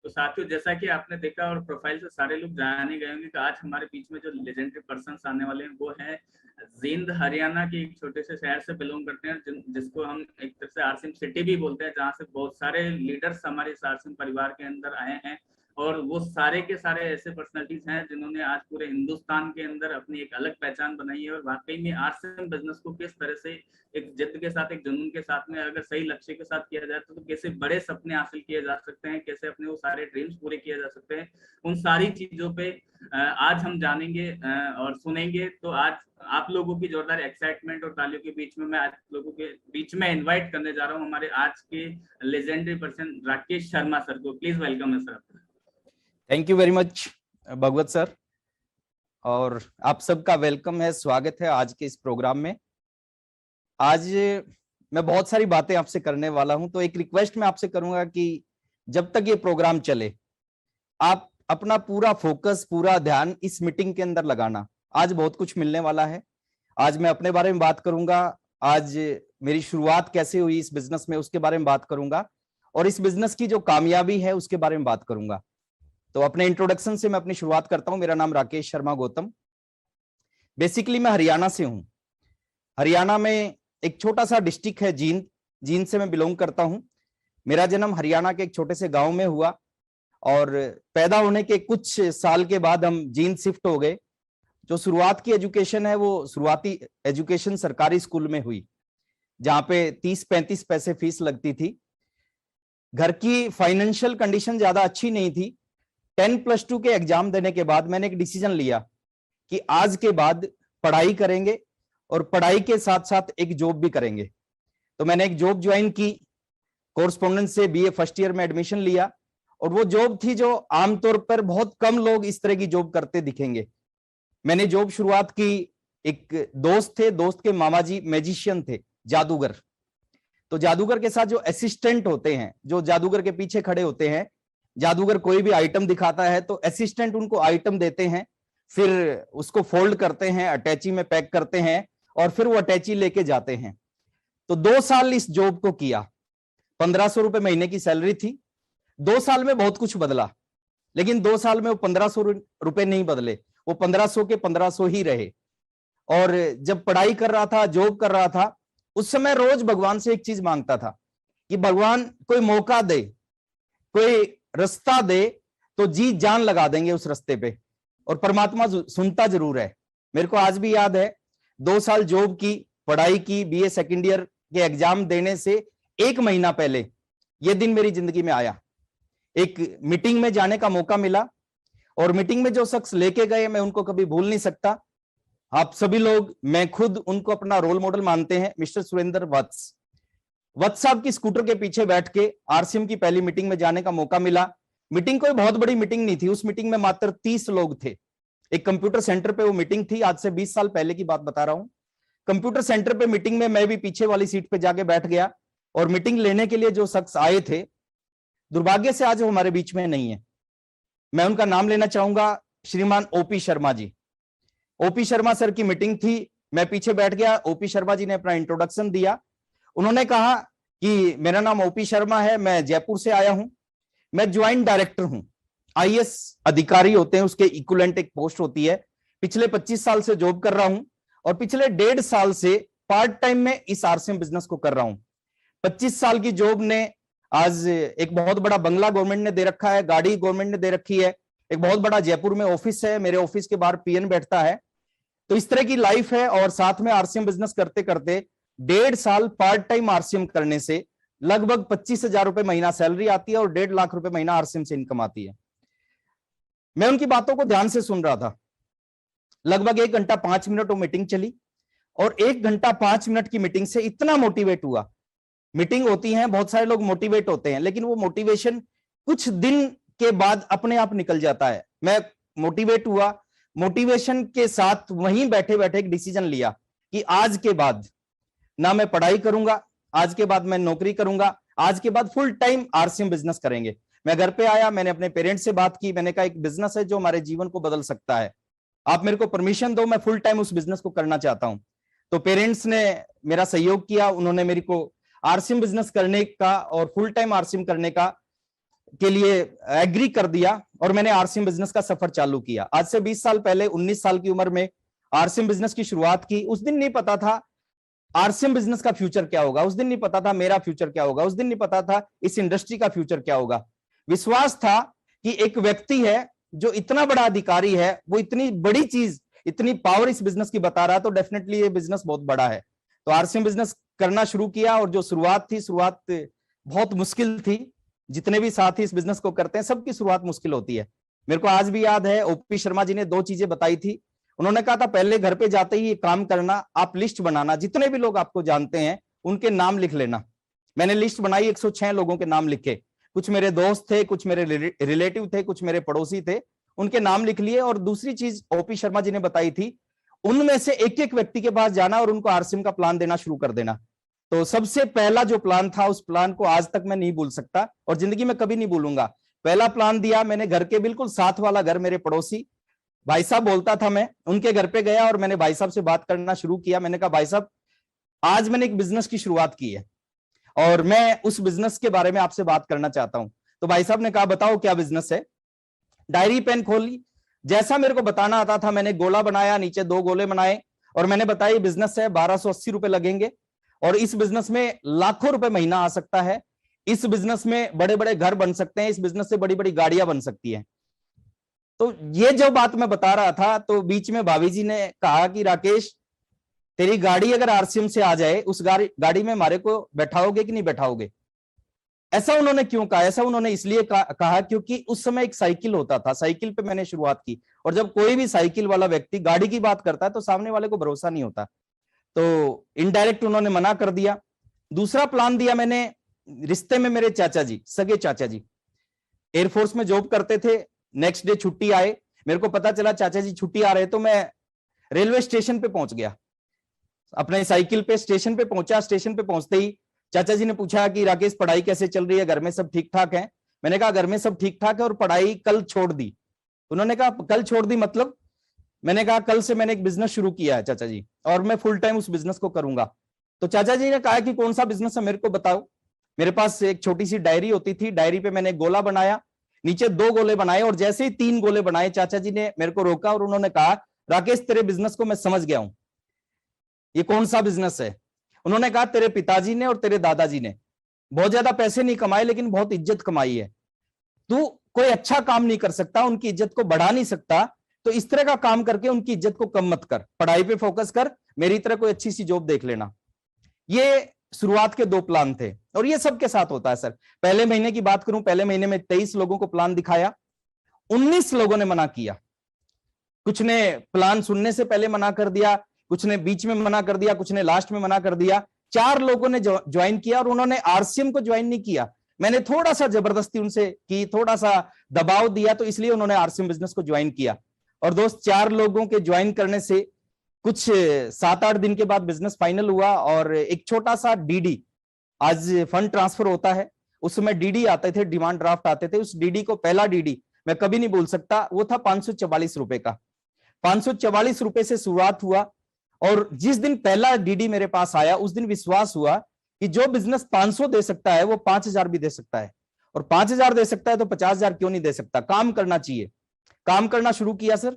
तो साथियों, जैसा कि आपने देखा और प्रोफाइल से सारे लोग जाने गए होंगे कि आज हमारे बीच में जो लेजेंडरी पर्सन्स आने वाले हैं वो हैं जींद, हरियाणा के एक छोटे से शहर से बिलोंग करते हैं, जिसको हम एक तरह से आरसीएम सिटी भी बोलते हैं, जहाँ से बहुत सारे लीडर्स हमारे आरसीएम परिवार के अंदर आए हैं। और वो सारे के सारे ऐसे पर्सनालिटीज हैं जिन्होंने आज पूरे हिंदुस्तान के अंदर अपनी एक अलग पहचान बनाई है। और वाकई में आरसीएम बिजनेस को किस तरह से एक जिद के साथ, एक जुनून के साथ में, अगर सही लक्ष्य के साथ किया जाए तो कैसे बड़े सपने हासिल किए जा सकते हैं, कैसे अपने वो सारे ड्रीम्स पूरे किए जा सकते हैं, उन सारी चीजों पे आज हम जानेंगे और सुनेंगे। तो आज आप लोगों की जोरदार एक्साइटमेंट और तालियों के बीच में मैं आज लोगों के बीच में इनवाइट करने जा रहा हूँ हमारे आज के legendary person Rakesh Sharma sir को। प्लीज वेलकम है sir. Thank you very much Bhagwat sir, और आप सबका वेलकम है, स्वागत है आज के इस प्रोग्राम में। आज मैं बहुत सारी बातें आपसे करने वाला हूं, तो एक रिक्वेस्ट मैं आपसे करूंगा कि जब तक ये प्रोग्राम चले आप अपना पूरा फोकस, पूरा ध्यान इस मीटिंग के अंदर लगाना। आज बहुत कुछ मिलने वाला है। आज मैं अपने बारे में बात करूंगा, आज मेरी शुरुआत कैसे हुई इस बिजनेस में उसके बारे में बात करूंगा, और इस बिजनेस की जो कामयाबी है उसके बारे में बात करूंगा। तो अपने इंट्रोडक्शन से मैं अपनी शुरुआत करता हूं। मेरा नाम राकेश शर्मा गौतम, बेसिकली मैं हरियाणा से हूं। हरियाणा में एक छोटा सा डिस्ट्रिक्ट है जींद, जींद से मैं बिलोंग करता हूं। मेरा जन्म हरियाणा के एक छोटे से गांव में हुआ और पैदा होने के कुछ साल के बाद हम जींद शिफ्ट हो गए। जो शुरुआत की एजुकेशन है वो शुरुआती एजुकेशन सरकारी स्कूल में हुई, जहां पे 30-35 पैसे फीस लगती थी। घर की फाइनेंशियल कंडीशन ज्यादा अच्छी नहीं थी। 10+2 के एग्जाम देने के बाद मैंने एक डिसीजन लिया कि आज के बाद पढ़ाई करेंगे और पढ़ाई के साथ साथ एक जॉब भी करेंगे। तो मैंने एक जॉब ज्वाइन की, कोरस्पोंडेंस से बीए फर्स्ट ईयर में एडमिशन लिया, और वो जॉब थी जो आमतौर पर बहुत कम लोग इस तरह की जॉब करते दिखेंगे। मैंने जॉब शुरुआत की, एक दोस्त थे, दोस्त के मामा जी मैजिशियन थे, जादूगर। तो जादूगर के साथ जो असिस्टेंट होते हैं, जो जादूगर के पीछे खड़े होते हैं, जादूगर कोई भी आइटम दिखाता है तो असिस्टेंट उनको आइटम देते हैं, फिर उसको फोल्ड करते हैं, अटैची में पैक करते हैं और फिर वो अटैची लेके जाते हैं। तो 2 साल इस जॉब को किया। 1500 रुपए महीने की सैलरी थी। 2 साल में बहुत कुछ बदला, लेकिन 2 साल में वो 1500 रुपए नहीं बदले, वो 1500 के 1500 ही रहे। और जब पढ़ाई कर रहा था, जॉब कर रहा था, उस समय रोज भगवान से एक चीज मांगता था कि भगवान कोई मौका दे, कोई रास्ता दे तो जी जान लगा देंगे उस रास्ते पे। और परमात्मा सुनता जरूर है। मेरे को आज भी याद है, 2 साल जॉब की, पढ़ाई की, बीए सेकेंड ईयर के एग्जाम देने से 1 महीना पहले ये दिन मेरी जिंदगी में आया। एक मीटिंग में जाने का मौका मिला, और मीटिंग में जो शख्स लेके गए मैं उनको कभी भूल नहीं सकता। आप सभी लोग, मैं खुद उनको अपना रोल मॉडल मानते हैं, मिस्टर सुरेंद्र वत्स। वत्स साहब की स्कूटर के पीछे बैठ के आरसीएम की पहली मीटिंग में जाने का मौका मिला। मीटिंग कोई बहुत बड़ी मीटिंग नहीं थी, उस मीटिंग में मात्र 30 लोग थे। एक कंप्यूटर सेंटर पे वो मीटिंग थी, आज से 20 साल पहले की बात बता रहा हूं। कंप्यूटर सेंटर पे मीटिंग में मैं भी पीछे वाली सीट पे जाके बैठ गया, और मीटिंग लेने के लिए जो शख्स आए थे, दुर्भाग्य से आज वो हमारे बीच में नहीं है। मैं उनका नाम लेना चाहूंगा, श्रीमान OP Sharma ji. OP Sharma sir की मीटिंग थी, मैं पीछे बैठ गया। ओपी शर्मा जी ने अपना इंट्रोडक्शन दिया। उन्होंने कहा कि मेरा नाम ओपी शर्मा है, मैं जयपुर से आया हूं, मैं ज्वाइंट डायरेक्टर हूं। आईएएस अधिकारी होते हैं उसके इक्विवेलेंट एक पोस्ट होती है। पिछले 25 साल से जॉब कर रहा हूं, और पिछले 1.5 साल से पार्ट टाइम में इस आरसीएम बिजनेस को कर रहा हूं। 25 साल की जॉब ने आज एक बहुत बड़ा बंगला गवर्नमेंट ने दे रखा है, गाड़ी गवर्नमेंट ने दे रखी है, एक बहुत बड़ा जयपुर में ऑफिस है, मेरे ऑफिस के बाहर पीएन बैठता है। तो इस तरह की लाइफ है, और साथ में आरसीएम बिजनेस करते करते 1.5 साल पार्ट टाइम आरसीएम करने से लगभग 25,000 रुपए महीना सैलरी आती है, और 1.5 लाख रुपए महीना आरसीएम से इनकम आती है। मैं उनकी बातों को ध्यान से सुन रहा था। लगभग 1 घंटा 5 मिनट वो मीटिंग चली, और 1 घंटा 5 मिनट की मीटिंग से इतना मोटिवेट हुआ। मीटिंग होती है, बहुत सारे लोग मोटिवेट होते हैं, लेकिन वो मोटिवेशन कुछ दिन के बाद अपने आप निकल जाता है। मैं मोटिवेट हुआ, मोटिवेशन के साथ वहीं बैठे बैठे एक डिसीजन लिया कि आज के बाद ना मैं पढ़ाई करूंगा, आज के बाद मैं नौकरी करूंगा, आज के बाद फुल टाइम आरसीएम बिजनेस करेंगे। मैं घर पे आया, मैंने अपने पेरेंट्स से बात की, मैंने कहा एक बिजनेस है जो हमारे जीवन को बदल सकता है, आप मेरे को परमिशन दो, मैं फुल टाइम उस बिजनेस को करना चाहता हूं। तो पेरेंट्स ने मेरा सहयोग किया, उन्होंने मेरे को आरसीएम बिजनेस करने का और फुल टाइम आरसीएम करने का के लिए एग्री कर दिया और मैंने आरसीएम बिजनेस का सफर चालू किया। आज से 20 साल पहले 19 साल की उम्र में आरसीएम बिजनेस की शुरुआत की। उस दिन नहीं पता था आरसीएम बिजनेस का फ्यूचर क्या होगा, उस दिन नहीं पता था मेरा फ्यूचर क्या होगा, उस दिन नहीं पता था इस इंडस्ट्री का फ्यूचर क्या होगा। विश्वास था कि एक व्यक्ति है जो इतना बड़ा अधिकारी है, वो इतनी बड़ी चीज, इतनी पावर इस बिजनेस की बता रहा है, तो डेफिनेटली ये बिजनेस बहुत बड़ा है। तो आरसीएम बिजनेस करना शुरू किया और जो शुरुआत थी, शुरुआत बहुत मुश्किल थी। जितने भी साथी इस बिजनेस को करते हैं सबकी शुरुआत मुश्किल होती है। मेरे को आज भी याद है ओपी शर्मा जी ने 2 चीजें बताई थी। उन्होंने कहा था पहले घर पे जाते ही ये काम करना, आप लिस्ट बनाना, जितने भी लोग आपको जानते हैं उनके नाम लिख लेना। मैंने लिस्ट बनाई, 106 लोगों के नाम लिखे। कुछ मेरे दोस्त थे, कुछ मेरे रिलेटिव थे, कुछ मेरे पड़ोसी थे, उनके नाम लिख लिए। और दूसरी चीज ओपी शर्मा जी ने बताई थी, उनमें से एक एक व्यक्ति के पास जाना और उनको आरसीएम का प्लान देना शुरू कर देना। तो सबसे पहला जो प्लान था, उस प्लान को आज तक मैं नहीं भूल सकता और जिंदगी में कभी नहीं भूलूंगा। पहला प्लान दिया मैंने, घर के बिल्कुल साथ वाला घर, मेरे पड़ोसी भाई साहब बोलता था, मैं उनके घर पे गया और मैंने भाई साहब से बात करना शुरू किया। मैंने कहा भाई साहब आज मैंने एक बिजनेस की शुरुआत की है और मैं उस बिजनेस के बारे में आपसे बात करना चाहता हूं। तो भाई साहब ने कहा बताओ क्या बिजनेस है। डायरी पेन खोली, जैसा मेरे को बताना आता था मैंने गोला बनाया, नीचे 2 गोले बनाए और मैंने बताया बिजनेस है, 1280 रुपए लगेंगे और इस बिजनेस में लाखों रुपए महीना आ सकता है, इस बिजनेस में बड़े बड़े घर बन सकते हैं, इस बिजनेस से बड़ी बड़ी गाड़ियां बन सकती हैं। तो ये जो बात मैं बता रहा था तो बीच में भाभी जी ने कहा कि राकेश तेरी गाड़ी अगर आरसीएम से आ जाए, उस गाड़ी में हमारे को बैठाओगे कि नहीं बैठाओगे। ऐसा उन्होंने क्यों कहा? ऐसा उन्होंने इसलिए कहा क्योंकि उस समय एक साइकिल होता था, साइकिल पे मैंने शुरुआत की और जब कोई भी साइकिल वाला व्यक्ति गाड़ी की बात करता है तो सामने वाले को भरोसा नहीं होता, तो इनडायरेक्ट उन्होंने मना कर दिया। दूसरा प्लान दिया मैंने, रिश्ते में मेरे चाचा जी, सगे चाचा जी एयरफोर्स में जॉब करते थे। नेक्स्ट डे छुट्टी आए, मेरे को पता चला चाचा जी छुट्टी आ रहे, तो मैं रेलवे स्टेशन पे पहुंच गया, अपने साइकिल पे स्टेशन पे पहुंचा। स्टेशन पे पहुंचते ही चाचा जी ने पूछा कि राकेश पढ़ाई कैसे चल रही है, घर में सब ठीक ठाक है। मैंने कहा घर में सब ठीक ठाक है और पढ़ाई कल छोड़ दी। उन्होंने कहा कल छोड़ दी मतलब? मैंने कहा कल से मैंने एक बिजनेस शुरू किया है चाचा जी और मैं फुल टाइम उस बिजनेस को करूंगा। तो चाचा जी ने कहा कि कौन सा बिजनेस है मेरे को बताओ। मेरे पास एक छोटी सी डायरी होती थी, डायरी पे मैंने गोला बनाया, नीचे 2 गोले बनाए और जैसे ही 3 गोले बनाए चाचा जी ने मेरे को रोका और उन्होंने कहा राकेश तेरे बिजनेस को मैं समझ गया हूं, ये कौन सा बिजनेस है। उन्होंने कहा तेरे पिताजी ने और तेरे दादाजी ने बहुत ज्यादा पैसे नहीं कमाए लेकिन बहुत इज्जत कमाई है, तू कोई अच्छा काम नहीं कर सकता, उनकी इज्जत को बढ़ा नहीं सकता, तो इस तरह का काम करके उनकी इज्जत को कम मत कर, पढ़ाई पे फोकस कर, मेरी तरह कोई अच्छी सी जॉब देख लेना। ये शुरुआत के 2 प्लान थे और ये सबके साथ होता है सर। पहले महीने की बात करूं, पहले महीने में 23 लोगों को प्लान दिखाया, 19 लोगों ने मना किया। कुछ ने प्लान सुनने से पहले मना कर दिया, कुछ ने बीच में मना कर दिया, कुछ ने लास्ट में मना कर दिया। 4 लोगों ने ज्वाइन किया और उन्होंने आरसीएम को ज्वाइन नहीं किया, मैंने थोड़ा सा जबरदस्ती उनसे की, थोड़ा सा दबाव दिया, तो इसलिए उन्होंने आरसीएम बिजनेस को ज्वाइन किया। और दोस्त 4 लोगों के ज्वाइन करने से कुछ 7-8 दिन के बाद बिजनेस फाइनल हुआ और एक छोटा सा डीडी, आज फंड ट्रांसफर होता है, उस समय डीडी आते थे, डिमांड ड्राफ्ट आते थे, उस डीडी को, पहला डीडी मैं कभी नहीं भूल सकता, वो था 544 रुपए का। 544 रुपए से शुरुआत हुआ और जिस दिन पहला डीडी मेरे पास आया उस दिन विश्वास हुआ कि जो बिजनेस 500 दे सकता है वो 5000 भी दे सकता है, और 5000 दे सकता है तो 50000 क्यों नहीं दे सकता। काम करना चाहिए। काम करना शुरू किया सर,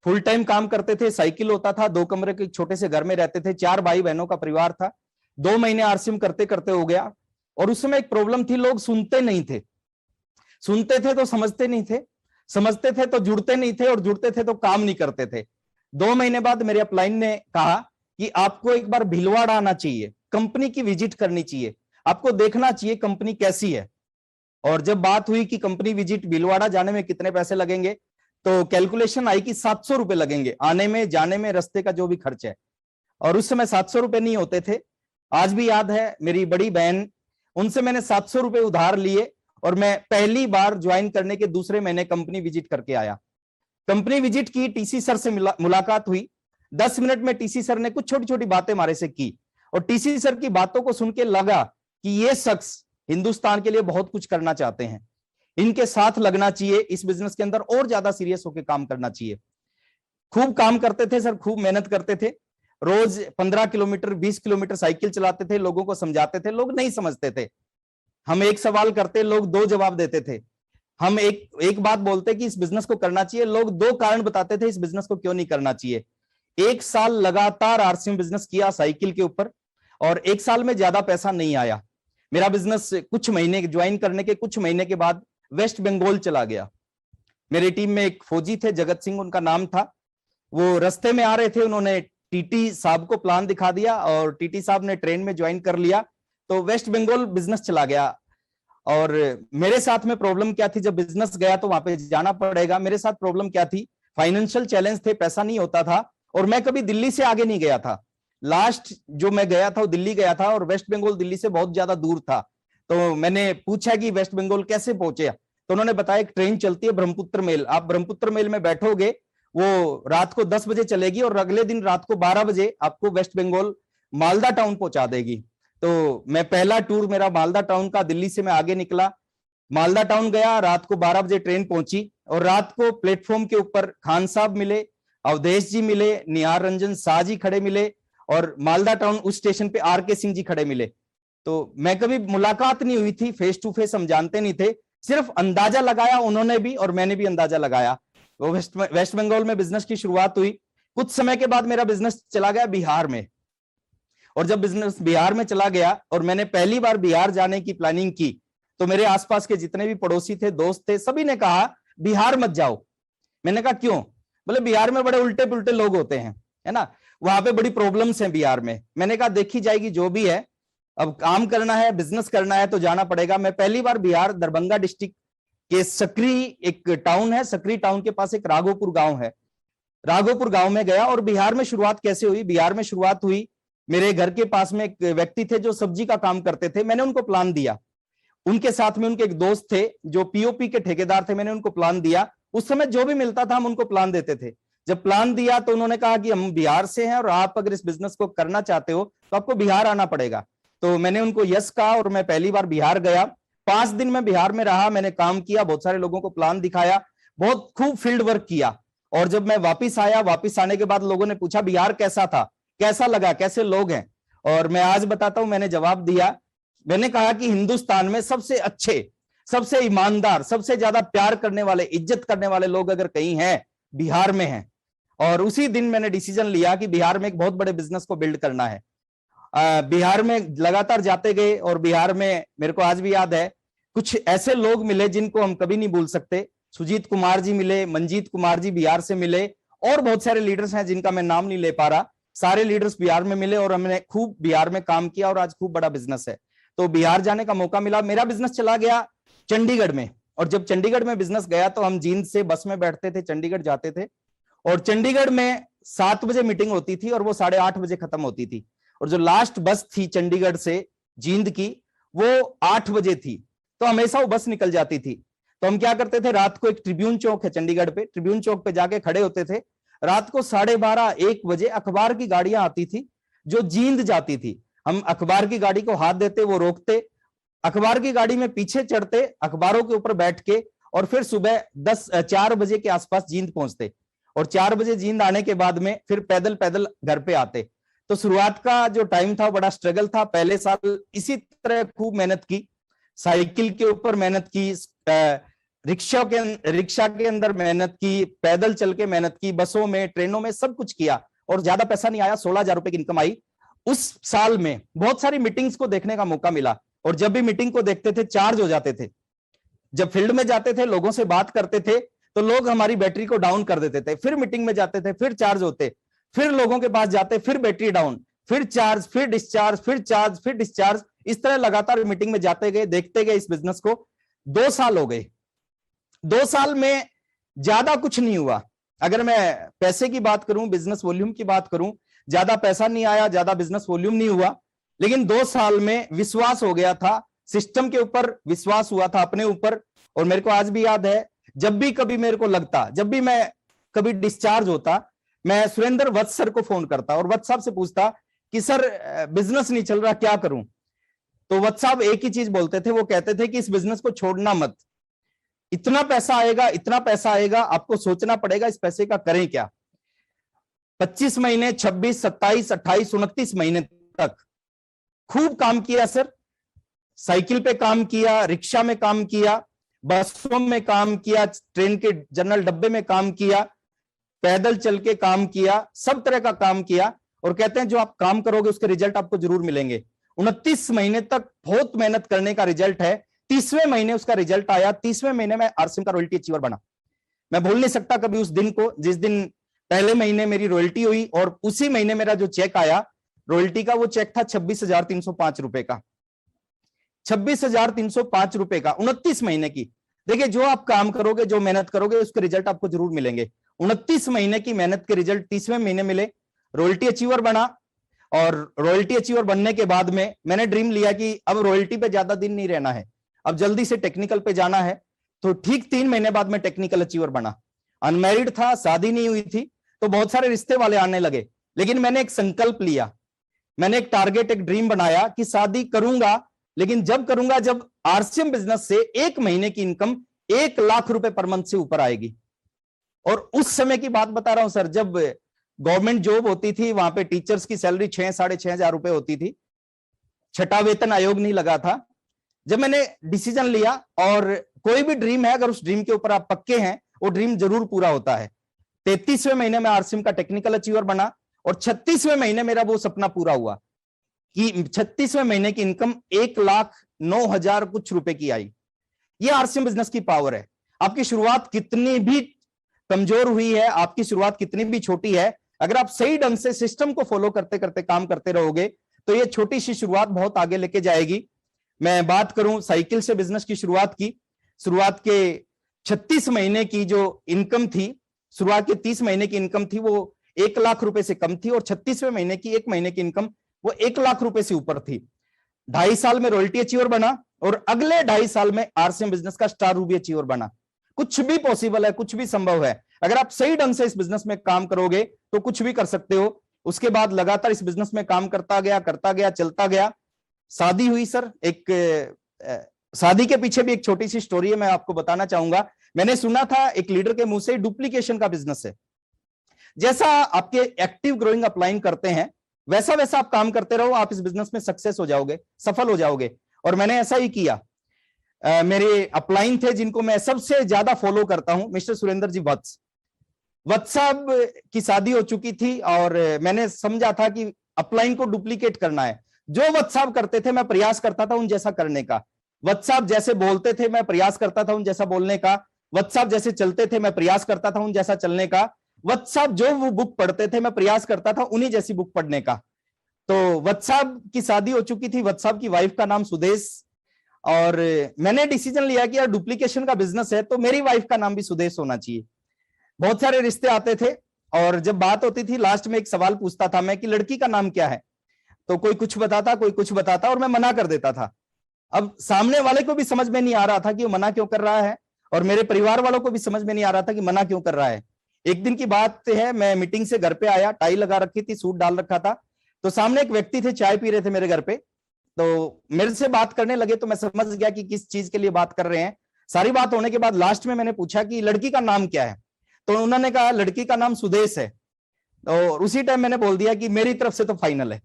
फुल टाइम काम करते थे, साइकिल होता था, 2 कमरे के छोटे से घर में रहते थे, 4 भाई बहनों का परिवार था। 2 महीने आरसीएम करते करते हो गया। और उस समय एक प्रॉब्लम थी, लोग सुनते नहीं थे, सुनते थे तो समझते नहीं थे, समझते थे तो जुड़ते नहीं थे, और जुड़ते थे तो काम नहीं करते थे। 2 महीने बाद मेरे अपलाइन ने कहा कि आपको एक बार भीलवाड़ा आना चाहिए, कंपनी की विजिट करनी चाहिए, आपको देखना चाहिए कंपनी कैसी है। और जब बात हुई कि कंपनी विजिट भीलवाड़ा जाने में कितने पैसे लगेंगे, तो कैलकुलेशन आई कि 700 रुपए लगेंगे, आने में जाने में रास्ते का जो भी खर्च है। और उस समय 700 रुपए नहीं होते थे। आज भी याद है, मेरी बड़ी बहन, उनसे मैंने 700 रुपए उधार लिए और मैं पहली बार ज्वाइन करने के दूसरे महीने कंपनी विजिट करके आया। कंपनी विजिट की, टीसी सर से मुलाकात हुई। 10 मिनट में टीसी सर ने कुछ छोटी छोटी बातें हमारे से की और टीसी सर की बातों को सुन के लगा कि ये शख्स हिंदुस्तान के लिए बहुत कुछ करना चाहते हैं, इनके साथ लगना चाहिए, इस बिजनेस के अंदर और ज्यादा सीरियस होकर काम करना चाहिए। खूब काम करते थे सर, खूब मेहनत करते थे, रोज 15 किलोमीटर 20 किलोमीटर साइकिल चलाते थे, लोगों को समझाते थे, लोग नहीं समझते थे। हम एक सवाल करते, लोग 2 जवाब देते थे। हम एक बात बोलते कि इस बिजनेस को करना चाहिए, लोग दो कारण बताते थे इस बिजनेस को क्यों नहीं करना चाहिए। 1 साल लगातार आरसीएम बिजनेस किया साइकिल के ऊपर, और 1 साल में ज्यादा पैसा नहीं आया। मेरा बिजनेस कुछ महीने ज्वाइन करने के कुछ महीने के बाद वेस्ट बंगाल चला गया। मेरी टीम में एक फौजी थे, जगत सिंह उनका नाम था। वो रास्ते में आ रहे थे, उन्होंने टीटी साहब को प्लान दिखा दिया और टीटी साहब ने ट्रेन में ज्वाइन कर लिया, तो वेस्ट बंगाल बिजनेस चला गया। और मेरे साथ में प्रॉब्लम क्या थी, जब बिजनेस गया तो वहां पे जाना पड़ेगा। मेरे साथ प्रॉब्लम क्या थी, फाइनेंशियल चैलेंज थे, पैसा नहीं होता था, और मैं कभी दिल्ली से आगे नहीं गया था। लास्ट जो मैं गया था वो दिल्ली गया था, और वेस्ट बंगाल दिल्ली से बहुत ज्यादा दूर था। तो मैंने पूछा कि वेस्ट बंगाल कैसे पहुंचे, तो उन्होंने बताया एक ट्रेन चलती है ब्रह्मपुत्र मेल, आप ब्रह्मपुत्र मेल में बैठोगे, वो रात को 10 बजे चलेगी और अगले दिन रात को 12 बजे आपको वेस्ट बंगाल मालदा टाउन पहुंचा देगी। तो मैं पहला टूर मेरा मालदा टाउन का, दिल्ली से मैं आगे निकला, मालदा टाउन गया, रात को 12 बजे ट्रेन पहुंची, और रात को प्लेटफॉर्म के ऊपर खान साहब मिले, अवधेश जी मिले, निहार रंजन शाह जी खड़े मिले, और मालदा टाउन उस स्टेशन पे आर के सिंह जी खड़े मिले। तो मैं कभी मुलाकात नहीं हुई थी, फेस टू फेस हम जानते नहीं थे, सिर्फ अंदाजा लगाया उन्होंने भी और मैंने भी अंदाजा लगाया। वो वेस्ट बंगाल में बिजनेस की शुरुआत हुई। कुछ समय के बाद मेरा बिजनेस चला गया बिहार में, और जब बिजनेस बिहार में चला गया और मैंने पहली बार बिहार जाने की प्लानिंग की, तो मेरे आसपास के जितने भी पड़ोसी थे, दोस्त थे, सभी ने कहा बिहार मत जाओ। मैंने कहा क्यों? बोले बिहार में बड़े उल्टे पुल्टे लोग होते हैं, है ना, वहां पे बड़ी प्रॉब्लम्स हैं बिहार में। मैंने कहा देखी जाएगी, जो भी है, अब काम करना है, बिजनेस करना है तो जाना पड़ेगा। मैं पहली बार बिहार दरभंगा डिस्ट्रिक्ट के सकरी एक टाउन है, सकरी टाउन के पास एक राघोपुर गांव है, राघोपुर गांव में गया। और बिहार में शुरुआत कैसे हुई? बिहार में शुरुआत हुई, मेरे घर के पास में एक व्यक्ति थे जो सब्जी का काम करते थे, मैंने उनको प्लान दिया। उनके साथ में उनके एक दोस्त थे जो पीओपी के ठेकेदार थे, मैंने उनको प्लान दिया। उस समय जो भी मिलता था हम उनको प्लान देते थे। जब प्लान दिया तो उन्होंने कहा कि हम बिहार से हैं और आप अगर इस बिजनेस को करना चाहते हो तो आपको बिहार आना पड़ेगा। तो मैंने उनको यस कहा और मैं पहली बार बिहार गया। 5 दिन में बिहार में रहा, मैंने काम किया, बहुत सारे लोगों को प्लान दिखाया, बहुत खूब फील्ड वर्क किया। और जब मैं वापिस आया, वापिस आने के बाद लोगों ने पूछा बिहार कैसा था, कैसा लगा, कैसे लोग हैं? और मैं आज बताता हूं, मैंने जवाब दिया, मैंने कहा कि हिंदुस्तान में सबसे अच्छे, सबसे ईमानदार, सबसे ज्यादा प्यार करने वाले, इज्जत करने वाले लोग अगर कहीं हैं, बिहार में हैं। और उसी दिन मैंने डिसीजन लिया कि बिहार में एक बहुत बड़े बिजनेस को बिल्ड करना है। बिहार में लगातार जाते गए, और बिहार में मेरे को आज भी याद है, कुछ ऐसे लोग मिले जिनको हम कभी नहीं भूल सकते। सुजीत कुमार जी मिले, मंजीत कुमार जी बिहार से मिले, और बहुत सारे लीडर्स हैं जिनका मैं नाम नहीं ले पा रहा। सारे लीडर्स बिहार में मिले और हमने खूब बिहार में काम किया, और आज खूब बड़ा बिजनेस है। तो बिहार जाने का मौका मिला। मेरा बिजनेस चला गया चंडीगढ़ में, और जब चंडीगढ़ में बिजनेस गया तो हम जींद से बस में बैठते थे, चंडीगढ़ जाते थे, और चंडीगढ़ में 7 बजे मीटिंग होती थी और वो 8:30 बजे खत्म होती थी। और जो लास्ट बस थी चंडीगढ़ से जींद की, वो 8 बजे थी, तो हमेशा वो बस निकल जाती थी। तो हम क्या करते थे, रात को एक ट्रिब्यून चौक है चंडीगढ़ पे, ट्रिब्यून चौक पे जाके खड़े होते थे। रात को 12:30-1 बजे अखबार की गाड़ियां आती थी जो जींद जाती थी। हम अखबार की गाड़ी को हाथ देते, वो रोकते, अखबार की गाड़ी में पीछे चढ़ते, अखबारों के ऊपर बैठ के, और फिर सुबह 4 बजे के आसपास जींद पहुंचते, और 4 बजे जींद आने के बाद में फिर पैदल पैदल घर पे आते। तो शुरुआत का जो टाइम था बड़ा स्ट्रगल था। पहले साल इसी तरह खूब मेहनत की, साइकिल के ऊपर मेहनत की, रिक्शा के अंदर मेहनत की, पैदल चल के मेहनत की, बसों में, ट्रेनों में, सब कुछ किया, और ज्यादा पैसा नहीं आया। 16,000 रुपए की इनकम आई। उस साल में बहुत सारी मीटिंग्स को देखने का मौका मिला, और जब भी मीटिंग को देखते थे चार्ज हो जाते थे। जब फील्ड में जाते थे, लोगों से बात करते थे, तो लोग हमारी बैटरी को डाउन कर देते थे। फिर मीटिंग में जाते थे, फिर चार्ज होते, फिर लोगों के पास जाते, फिर बैटरी डाउन, फिर चार्ज, फिर डिस्चार्ज, फिर चार्ज, फिर डिस्चार्ज। इस तरह लगातार मीटिंग में जाते गए, देखते गए इस बिजनेस को। 2 साल हो गए। 2 साल में ज्यादा कुछ नहीं हुआ। अगर मैं पैसे की बात करूं, बिजनेस वॉल्यूम की बात करूं, ज्यादा पैसा नहीं आया, ज्यादा बिजनेस वॉल्यूम नहीं हुआ, लेकिन 2 साल में विश्वास हो गया था, सिस्टम के ऊपर विश्वास हुआ था, अपने ऊपर। और मेरे को आज भी याद है, जब भी कभी मेरे को लगता, जब भी मैं कभी डिस्चार्ज होता, मैं सुरेंद्र वत्स सर को फोन करता और वत्स साहब से पूछता कि सर बिजनेस नहीं चल रहा, क्या करूं? तो वत्स साहब एक ही चीज बोलते थे, वो कहते थे कि इस बिजनेस को छोड़ना मत, इतना पैसा आएगा, इतना पैसा आएगा, आपको सोचना पड़ेगा इस पैसे का करें क्या। 25 महीने, 26, 27, 28, 29 महीने तक खूब काम किया सर। साइकिल पे काम किया, रिक्शा में काम किया, बसों में काम किया, ट्रेन के जनरल डब्बे में काम किया, पैदल चल के काम किया, सब तरह का काम किया, और कहते हैं जो आप काम करोगे उसके रिजल्ट आपको जरूर मिलेंगे। 29 महीने तक बहुत मेहनत करने का रिजल्ट है। 30वें महीने उसका रिजल्ट आया। 30वें महीने में आरसीएम का रॉयल्टी अचीवर बना। मैं भूल नहीं सकता कभी उस दिन को, जिस दिन पहले महीने मेरी रॉयल्टी हुई और उसी महीने मेरा जो चेक आया रॉयल्टी का, वो चेक था 26,305 रुपए का। 26,305 रुपए का 29 महीने की। देखिए, जो आप काम करोगे, जो मेहनत करोगे, उसके रिजल्ट आपको जरूर मिलेंगे। 29 महीने की मेहनत के रिजल्ट 30वें महीने मिले, रॉयल्टी अचीवर बना। और रॉयल्टी अचीवर बनने के बाद में मैंने ड्रीम लिया कि अब रॉयल्टी पे ज्यादा दिन नहीं रहना है, अब जल्दी से टेक्निकल पे जाना है। तो ठीक 3 महीने बाद मैं टेक्निकल अचीवर बना। अनमैरिड था, शादी नहीं हुई थी, तो बहुत सारे रिश्ते वाले आने लगे। लेकिन मैंने एक संकल्प लिया, मैंने एक टारगेट, एक ड्रीम बनाया कि शादी करूंगा, लेकिन जब करूंगा जब आरसीएम बिजनेस से 1 महीने की इनकम 1 लाख रुपए पर मंथ से ऊपर आएगी। और उस समय की बात बता रहा हूं सर, जब गवर्नमेंट जॉब होती थी, वहां पे टीचर्स की सैलरी 6-6.5 रुपए होती थी, छठा वेतन आयोग नहीं लगा था। जब मैंने डिसीजन लिया, और कोई भी ड्रीम है, अगर उस ड्रीम के ऊपर आप पक्के हैं, वो ड्रीम जरूर पूरा होता है। 33वें महीने में आरसीएम का टेक्निकल अचीवर बना, और 36वें महीने मेरा वो सपना पूरा हुआ कि 36वें महीने की इनकम 1,09,000 कुछ रुपए की आई। ये आरसीएम बिजनेस की पावर है। आपकी शुरुआत कितनी भी कमजोर हुई है, आपकी शुरुआत कितनी भी छोटी है, अगर आप सही ढंग से सिस्टम को फॉलो करते करते काम करते रहोगे, तो ये छोटी सी शुरुआत बहुत आगे लेके जाएगी। मैं बात करूं साइकिल से बिजनेस की शुरुआत की, शुरुआत के 36 महीने की जो इनकम थी, शुरुआत के 30 महीने की इनकम थी, वो 1 लाख रुपए से कम थी, और 36वें महीने की 1 महीने की इनकम वो 1 लाख रुपए से ऊपर थी। 2.5 साल में रॉयल्टी अचीवर बना, और अगले 2.5 साल में आरसीएम बिजनेस का स्टार रूबी अचीवर बना। कुछ भी पॉसिबल है, कुछ भी संभव है। अगर आप सही ढंग से इस बिजनेस में काम करोगे तो कुछ भी कर सकते हो। उसके बाद लगातार इस बिजनेस में काम करता गया, चलता गया। शादी हुई सर। एक शादी के पीछे भी एक छोटी सी स्टोरी है, मैं आपको बताना चाहूंगा। मैंने सुना था एक लीडर के मुंह से, डुप्लीकेशन का बिजनेस है। जैसा आपके एक्टिव ग्रोइंग अपलाइन करते हैं, वैसा वैसा आप काम करते रहो, आप इस बिजनेस में सक्सेस हो जाओगे, सफल हो जाओगे। और मैंने ऐसा ही किया। मेरे अपलाइन थे जिनको मैं सबसे ज्यादा फॉलो करता हूं, मिस्टर सुरेंद्र जी वत्स साहब की शादी हो चुकी थी, और मैंने समझा था कि अपलाइन को डुप्लीकेट करना है। जो वत्स साहब करते थे मैं प्रयास करता था उन जैसा करने का। वत्स साहब जैसे बोलते थे मैं प्रयास करता था उन जैसा बोलने का। वत्स साहब जैसे चलते थे मैं प्रयास करता था उन जैसा चलने का। वत्स साहब जो वो बुक पढ़ते थे मैं प्रयास करता था उन्हीं जैसी बुक पढ़ने का। तो वत्स साहब की शादी हो चुकी थी, वत्स साहब की वाइफ का नाम सुदेश, और मैंने डिसीजन लिया कि यार डुप्लीकेशन का बिजनेस है तो मेरी वाइफ का नाम भी सुदेश होना चाहिए। बहुत सारे रिश्ते आते थे, और जब बात होती थी लास्ट में एक सवाल पूछता था मैं कि लड़की का नाम क्या है, तो कोई कुछ बताता, कोई कुछ बताता, और मैं मना कर देता था। अब सामने वाले को भी समझ में नहीं आ रहा था कि वो मना क्यों कर रहा है, और मेरे परिवार वालों को भी समझ में नहीं आ रहा था कि मना क्यों कर रहा है। एक दिन की बात है, मैं मीटिंग से घर पे आया, टाई लगा रखी थी, सूट डाल रखा था, तो सामने एक व्यक्ति थे, चाय पी रहे थे मेरे घर पे। तो मेरे से बात करने लगे, तो मैं समझ गया कि किस चीज के लिए बात कर रहे हैं। सारी बात होने के बाद लास्ट में मैंने पूछा कि लड़की का नाम क्या है, तो उन्होंने कहा लड़की का नाम सुदेश है। और उसी टाइम मैंने बोल दिया कि मेरी तरफ से तो फाइनल है।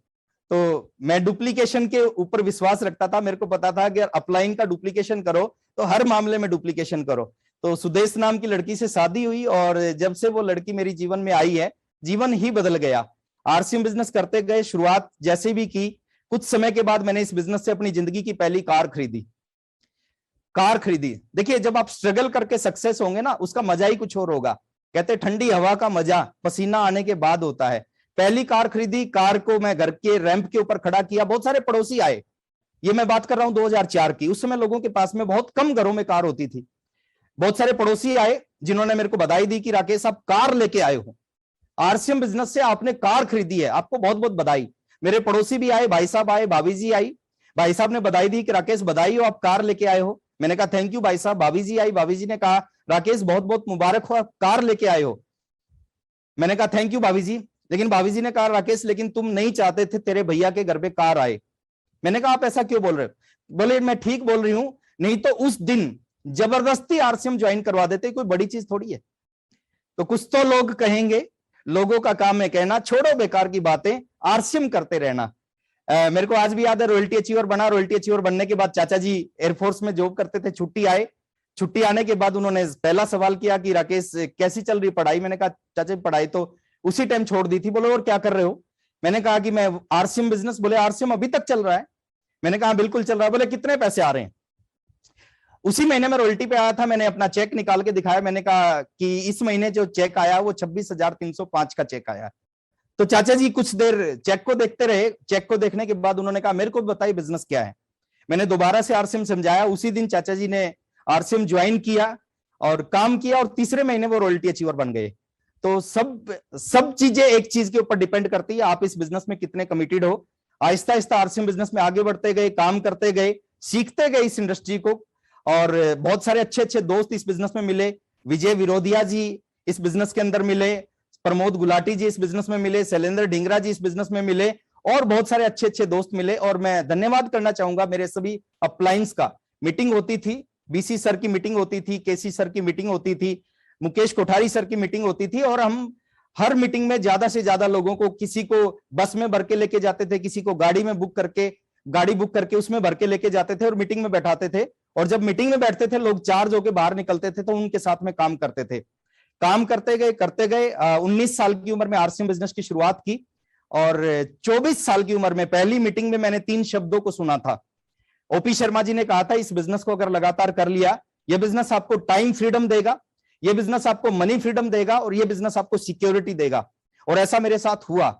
तो मैं डुप्लीकेशन के ऊपर विश्वास रखता था, मेरे को पता था कि अपलाइन का डुप्लीकेशन करो तो हर मामले में डुप्लीकेशन करो। तो सुदेश नाम की लड़की से शादी हुई, और जब से वो लड़की मेरी जीवन में आई है, जीवन ही बदल गया। आरसीएम बिजनेस करते गए, शुरुआत जैसे भी की, कुछ समय के बाद मैंने इस बिजनेस से अपनी जिंदगी की पहली कार खरीदी। देखिए, जब आप स्ट्रगल करके सक्सेस होंगे ना, उसका मजा ही कुछ और होगा। कहते ठंडी हवा का मजा पसीना आने के बाद होता है। पहली कार खरीदी, कार को मैं घर के रैंप के ऊपर खड़ा किया, बहुत सारे पड़ोसी आए। ये मैं बात कर रहा हूं 2004 की। उस समय लोगों के पास में बहुत कम घरों में कार होती थी। बहुत सारे पड़ोसी आए जिन्होंने मेरे को बधाई दी कि राकेश आप कार लेके आए हो, आरसीएम बिजनेस से आपने कार खरीदी है, आपको बहुत बहुत बधाई। मेरे पड़ोसी भी आए, भाई साहब आए, भाभी जी आई। भाई साहब ने बधाई दी कि राकेश बधाई हो, आप कार लेके आए हो। मैंने कहा थैंक यू भाई साहब। भाभी जी आई, भाभी जी ने कहा राकेश बहुत बहुत मुबारक हो, आप कार लेके आए हो। मैंने कहा थैंक यू भाभी जी। लेकिन भाभी जी ने कहा राकेश लेकिन तुम नहीं चाहते थे तेरे भैया के घर पे कार आए। मैंने कहा आप ऐसा क्यों बोल रहे हो? बोले मैं ठीक बोल रही हूं, नहीं तो उस दिन जबरदस्ती आरसीएम ज्वाइन करवा देते, कोई बड़ी चीज थोड़ी है। तो कुछ तो लोग कहेंगे, लोगों का काम है कहना, छोड़ो बेकार की बातें, आरसीएम करते रहना। मेरे को आज भी याद है, रॉयल्टी अचीवर बना। रॉयल्टी अचीवर बनने के बाद चाचा जी एयरफोर्स में जॉब करते थे, छुट्टी आए छुट्टी आने के बाद उन्होंने पहला सवाल किया कि राकेश कैसी चल रही पढ़ाई। मैंने कहा चाचा पढ़ाई तो उसी टाइम छोड़ दी थी। बोले और क्या कर रहे हो? मैंने कहा कि मैं आरसीएम बिजनेस। बोले आरसीएम अभी तक चल रहा है? मैंने कहा बिल्कुल चल रहा है। बोले कितने पैसे आ रहे हैं? उसी महीने में रॉयल्टी पे आया था, मैंने अपना चेक निकाल के दिखाया। मैंने कहा कि इस महीने जो चेक आया वो 26,305 का चेक आया। तो चाचा जी कुछ देर चेक को देखते रहे। चेक को देखने के बाद उन्होंने कहा मेरे को बताइए बिजनेस क्या है। मैंने दोबारा से आरसीएम समझाया। उसी दिन चाचा जी ने आरसीएम ज्वाइन किया और काम किया, और तीसरे महीने वो रॉयल्टी अचीवर बन गए। तो सब चीजें एक चीज के ऊपर डिपेंड करती है, आप इस बिजनेस में कितने कमिटेड हो। आहिस्ता आहिस्ता आरसीएम बिजनेस में आगे बढ़ते गए, काम करते गए, सीखते गए इस इंडस्ट्री को, और बहुत सारे अच्छे अच्छे दोस्त इस बिजनेस में मिले। विजय विरोधिया जी इस बिजनेस के अंदर मिले, प्रमोद गुलाटी जी इस बिजनेस में मिले, शैलेंद्र ढींगरा जी इस बिजनेस में मिले, और बहुत सारे अच्छे अच्छे दोस्त मिले। और मैं धन्यवाद करना चाहूंगा मेरे सभी अपलाइंस का। मीटिंग होती थी, बीसी सर की मीटिंग होती थी, केसी सर की मीटिंग होती थी, मुकेश कोठारी सर की मीटिंग होती थी, और हम हर मीटिंग में ज्यादा से ज्यादा लोगों को, किसी को बस में भर के लेके जाते थे, किसी को गाड़ी बुक करके उसमें भर के लेके जाते थे और मीटिंग में बैठाते थे। और जब मीटिंग में बैठते थे लोग चार्ज होके बाहर निकलते थे, तो उनके साथ में काम करते थे। काम करते गए 19 साल की उम्र में आरसीएम बिजनेस की शुरुआत की, और 24 साल की उम्र में पहली मीटिंग में मैंने 3 शब्दों को सुना था। ओपी शर्मा जी ने कहा था इस बिजनेस को अगर लगातार कर लिया, यह बिजनेस आपको टाइम फ्रीडम देगा, यह बिजनेस आपको मनी फ्रीडम देगा, और यह बिजनेस आपको सिक्योरिटी देगा। और ऐसा मेरे साथ हुआ।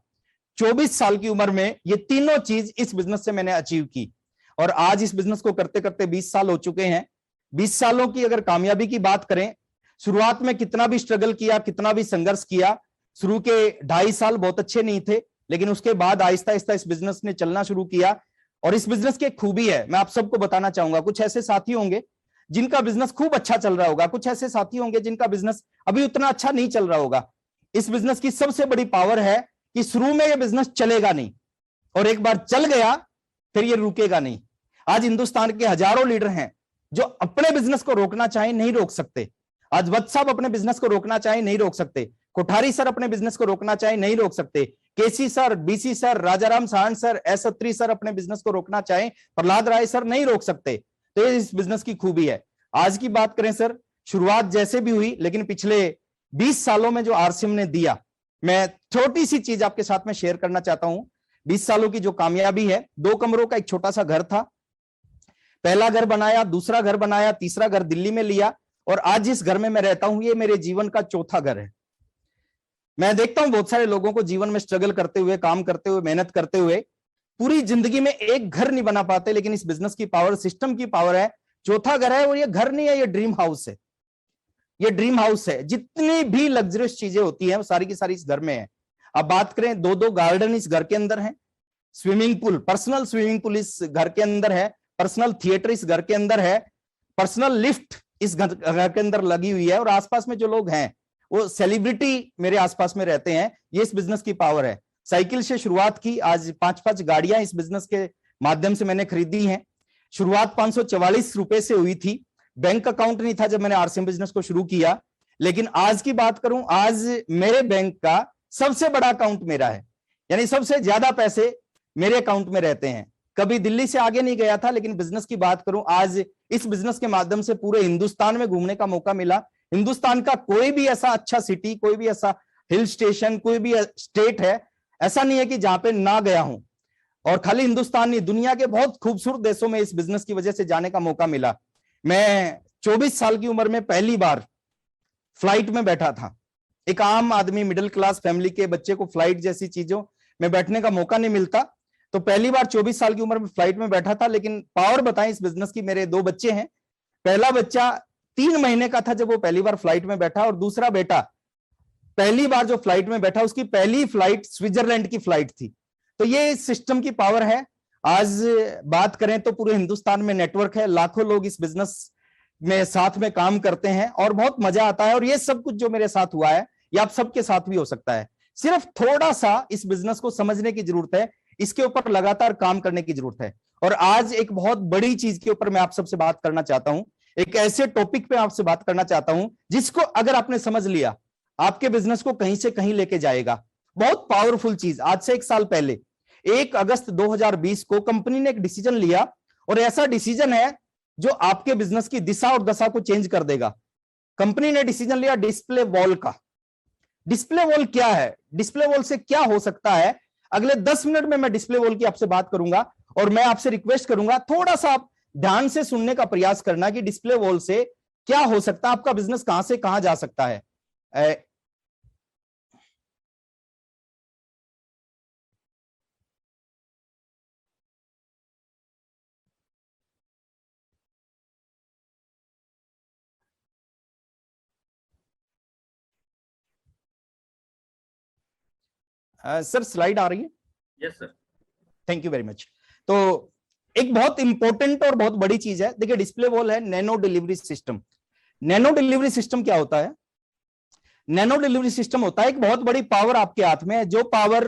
24 साल की उम्र में ये तीनों चीज इस बिजनेस से मैंने अचीव की, और आज इस बिजनेस को करते करते 20 साल हो चुके हैं। 20 सालों की अगर कामयाबी की बात करें, शुरुआत में कितना भी स्ट्रगल किया, कितना भी संघर्ष किया। शुरू के 2.5 साल बहुत अच्छे नहीं थे, लेकिन उसके बाद आहिस्ता आहिस्ता इस बिजनेस ने चलना शुरू किया। और इस बिजनेस की एक खूबी है, मैं आप सबको बताना चाहूंगा। कुछ ऐसे साथी होंगे जिनका बिजनेस खूब अच्छा चल रहा होगा, कुछ ऐसे साथी होंगे जिनका बिजनेस अभी उतना अच्छा नहीं चल रहा होगा। इस बिजनेस की सबसे बड़ी पावर है कि शुरू में यह बिजनेस चलेगा नहीं, और एक बार चल गया फिर ये रुकेगा नहीं। आज हिंदुस्तान के हजारों लीडर हैं जो अपने बिजनेस को रोकना चाहे नहीं रोक सकते। आज वत्स साहब अपने बिजनेस को रोकना चाहे नहीं रोक सकते, कोठारी सर अपने बिजनेस को रोकना चाहे नहीं रोक सकते, KC sir, BC sir, Rajaram Sahan sir, S Atri sir अपने बिजनेस को रोकना चाहे, प्रहलाद राय सर नहीं रोक सकते। तो ये इस बिजनेस की खूबी है। आज की बात करें सर, शुरुआत जैसे भी हुई, लेकिन पिछले 20 सालों में जो आरसीएम ने दिया, मैं छोटी सी चीज आपके साथ में शेयर करना चाहता हूं। 20 सालों की जो कामयाबी है, 2 कमरों का एक छोटा सा घर था, पहला घर बनाया, दूसरा घर बनाया, तीसरा घर दिल्ली में लिया, और आज जिस घर में मैं रहता हूं ये मेरे जीवन का चौथा घर है। मैं देखता हूं बहुत सारे लोगों को जीवन में स्ट्रगल करते हुए, काम करते हुए, मेहनत करते हुए पूरी जिंदगी में एक घर नहीं बना पाते, लेकिन इस बिजनेस की पावर, सिस्टम की पावर है, चौथा घर है। और ये घर नहीं है, ये ड्रीम हाउस है। ये ड्रीम हाउस है। जितनी भी लग्जरियस चीजें होती हैं वो सारी की सारी इस घर में है। अब बात करें, 2-2 गार्डन इस घर के अंदर है, swimming pool, personal swimming pool इस घर के अंदर है, पर्सनल थिएटर इस घर के अंदर है, पर्सनल लिफ्ट इस घर के अंदर लगी हुई है, और आसपास में जो लोग हैं वो सेलिब्रिटी मेरे आसपास में रहते हैं। ये इस बिजनेस की पावर है। साइकिल से शुरुआत की, आज 5-5 गाड़ियां इस बिजनेस के माध्यम से मैंने खरीदी हैं। शुरुआत 544 रुपए से हुई थी। बैंक अकाउंट नहीं था जब मैंने आरसीएम बिजनेस को शुरू किया, लेकिन आज की बात करूं, आज मेरे बैंक का सबसे बड़ा अकाउंट मेरा है, यानी सबसे ज्यादा पैसे मेरे अकाउंट में रहते हैं। कभी दिल्ली से आगे नहीं गया था, लेकिन बिजनेस की बात करूं, आज इस बिजनेस के माध्यम से पूरे हिंदुस्तान में घूमने का मौका मिला। हिंदुस्तान का कोई भी ऐसा अच्छा सिटी, कोई भी ऐसा हिल स्टेशन, कोई भी स्टेट है, ऐसा नहीं है कि जहां पे ना गया हूं। और खाली हिंदुस्तान नहीं, दुनिया के बहुत खूबसूरत देशों में इस बिजनेस की वजह से जाने का मौका मिला। मैं 24 साल की उम्र में पहली बार फ्लाइट में बैठा था। एक आम आदमी, मिडिल क्लास फैमिली के बच्चे को फ्लाइट जैसी चीजों में बैठने का मौका नहीं मिलता, तो पहली बार 24 साल की उम्र में फ्लाइट में बैठा था। लेकिन पावर बताएं इस बिजनेस की, मेरे 2 बच्चे हैं। पहला बच्चा 3 महीने का था जब वो पहली बार फ्लाइट में बैठा, और दूसरा बेटा पहली बार जो फ्लाइट में बैठा, उसकी पहली फ्लाइट स्विट्जरलैंड की फ्लाइट थी। तो ये सिस्टम की पावर है। आज बात करें तो पूरे हिंदुस्तान में नेटवर्क है, लाखों लोग इस बिजनेस में साथ में काम करते हैं, और बहुत मजा आता है। और ये सब कुछ जो मेरे साथ हुआ है, ये आप सबके साथ भी हो सकता है। सिर्फ थोड़ा सा इस बिजनेस को समझने की जरूरत है, इसके ऊपर लगातार काम करने की जरूरत है। और आज एक बहुत बड़ी चीज के ऊपर मैं आप सबसे बात करना चाहता हूं, एक ऐसे टॉपिक पे आपसे बात करना चाहता हूं जिसको अगर आपने समझ लिया, आपके बिजनेस को कहीं से कहीं लेके जाएगा। बहुत पावरफुल चीज। आज से 1 साल पहले 1 अगस्त 2020 को कंपनी ने एक डिसीजन लिया, और ऐसा डिसीजन है जो आपके बिजनेस की दिशा और दशा को चेंज कर देगा। कंपनी ने डिसीजन लिया डिस्प्ले वॉल का। डिस्प्ले वॉल क्या है, डिस्प्ले वॉल से क्या हो सकता है, अगले 10 मिनट में मैं डिस्प्ले वॉल की आपसे बात करूंगा। और मैं आपसे रिक्वेस्ट करूंगा थोड़ा सा आप ध्यान से सुनने का प्रयास करना कि डिस्प्ले वॉल से क्या हो सकता है, आपका बिजनेस कहां से कहां जा सकता है। सर स्लाइड आ रही है? Yes sir. Thank you very much. तो एक बहुत इंपॉर्टेंट और बहुत बड़ी चीज है, देखिए डिस्प्ले वॉल है nano delivery system. Nano delivery system क्या होता है? नैनो डिलीवरी सिस्टम होता है एक बहुत बड़ी पावर आपके हाथ में है, जो पावर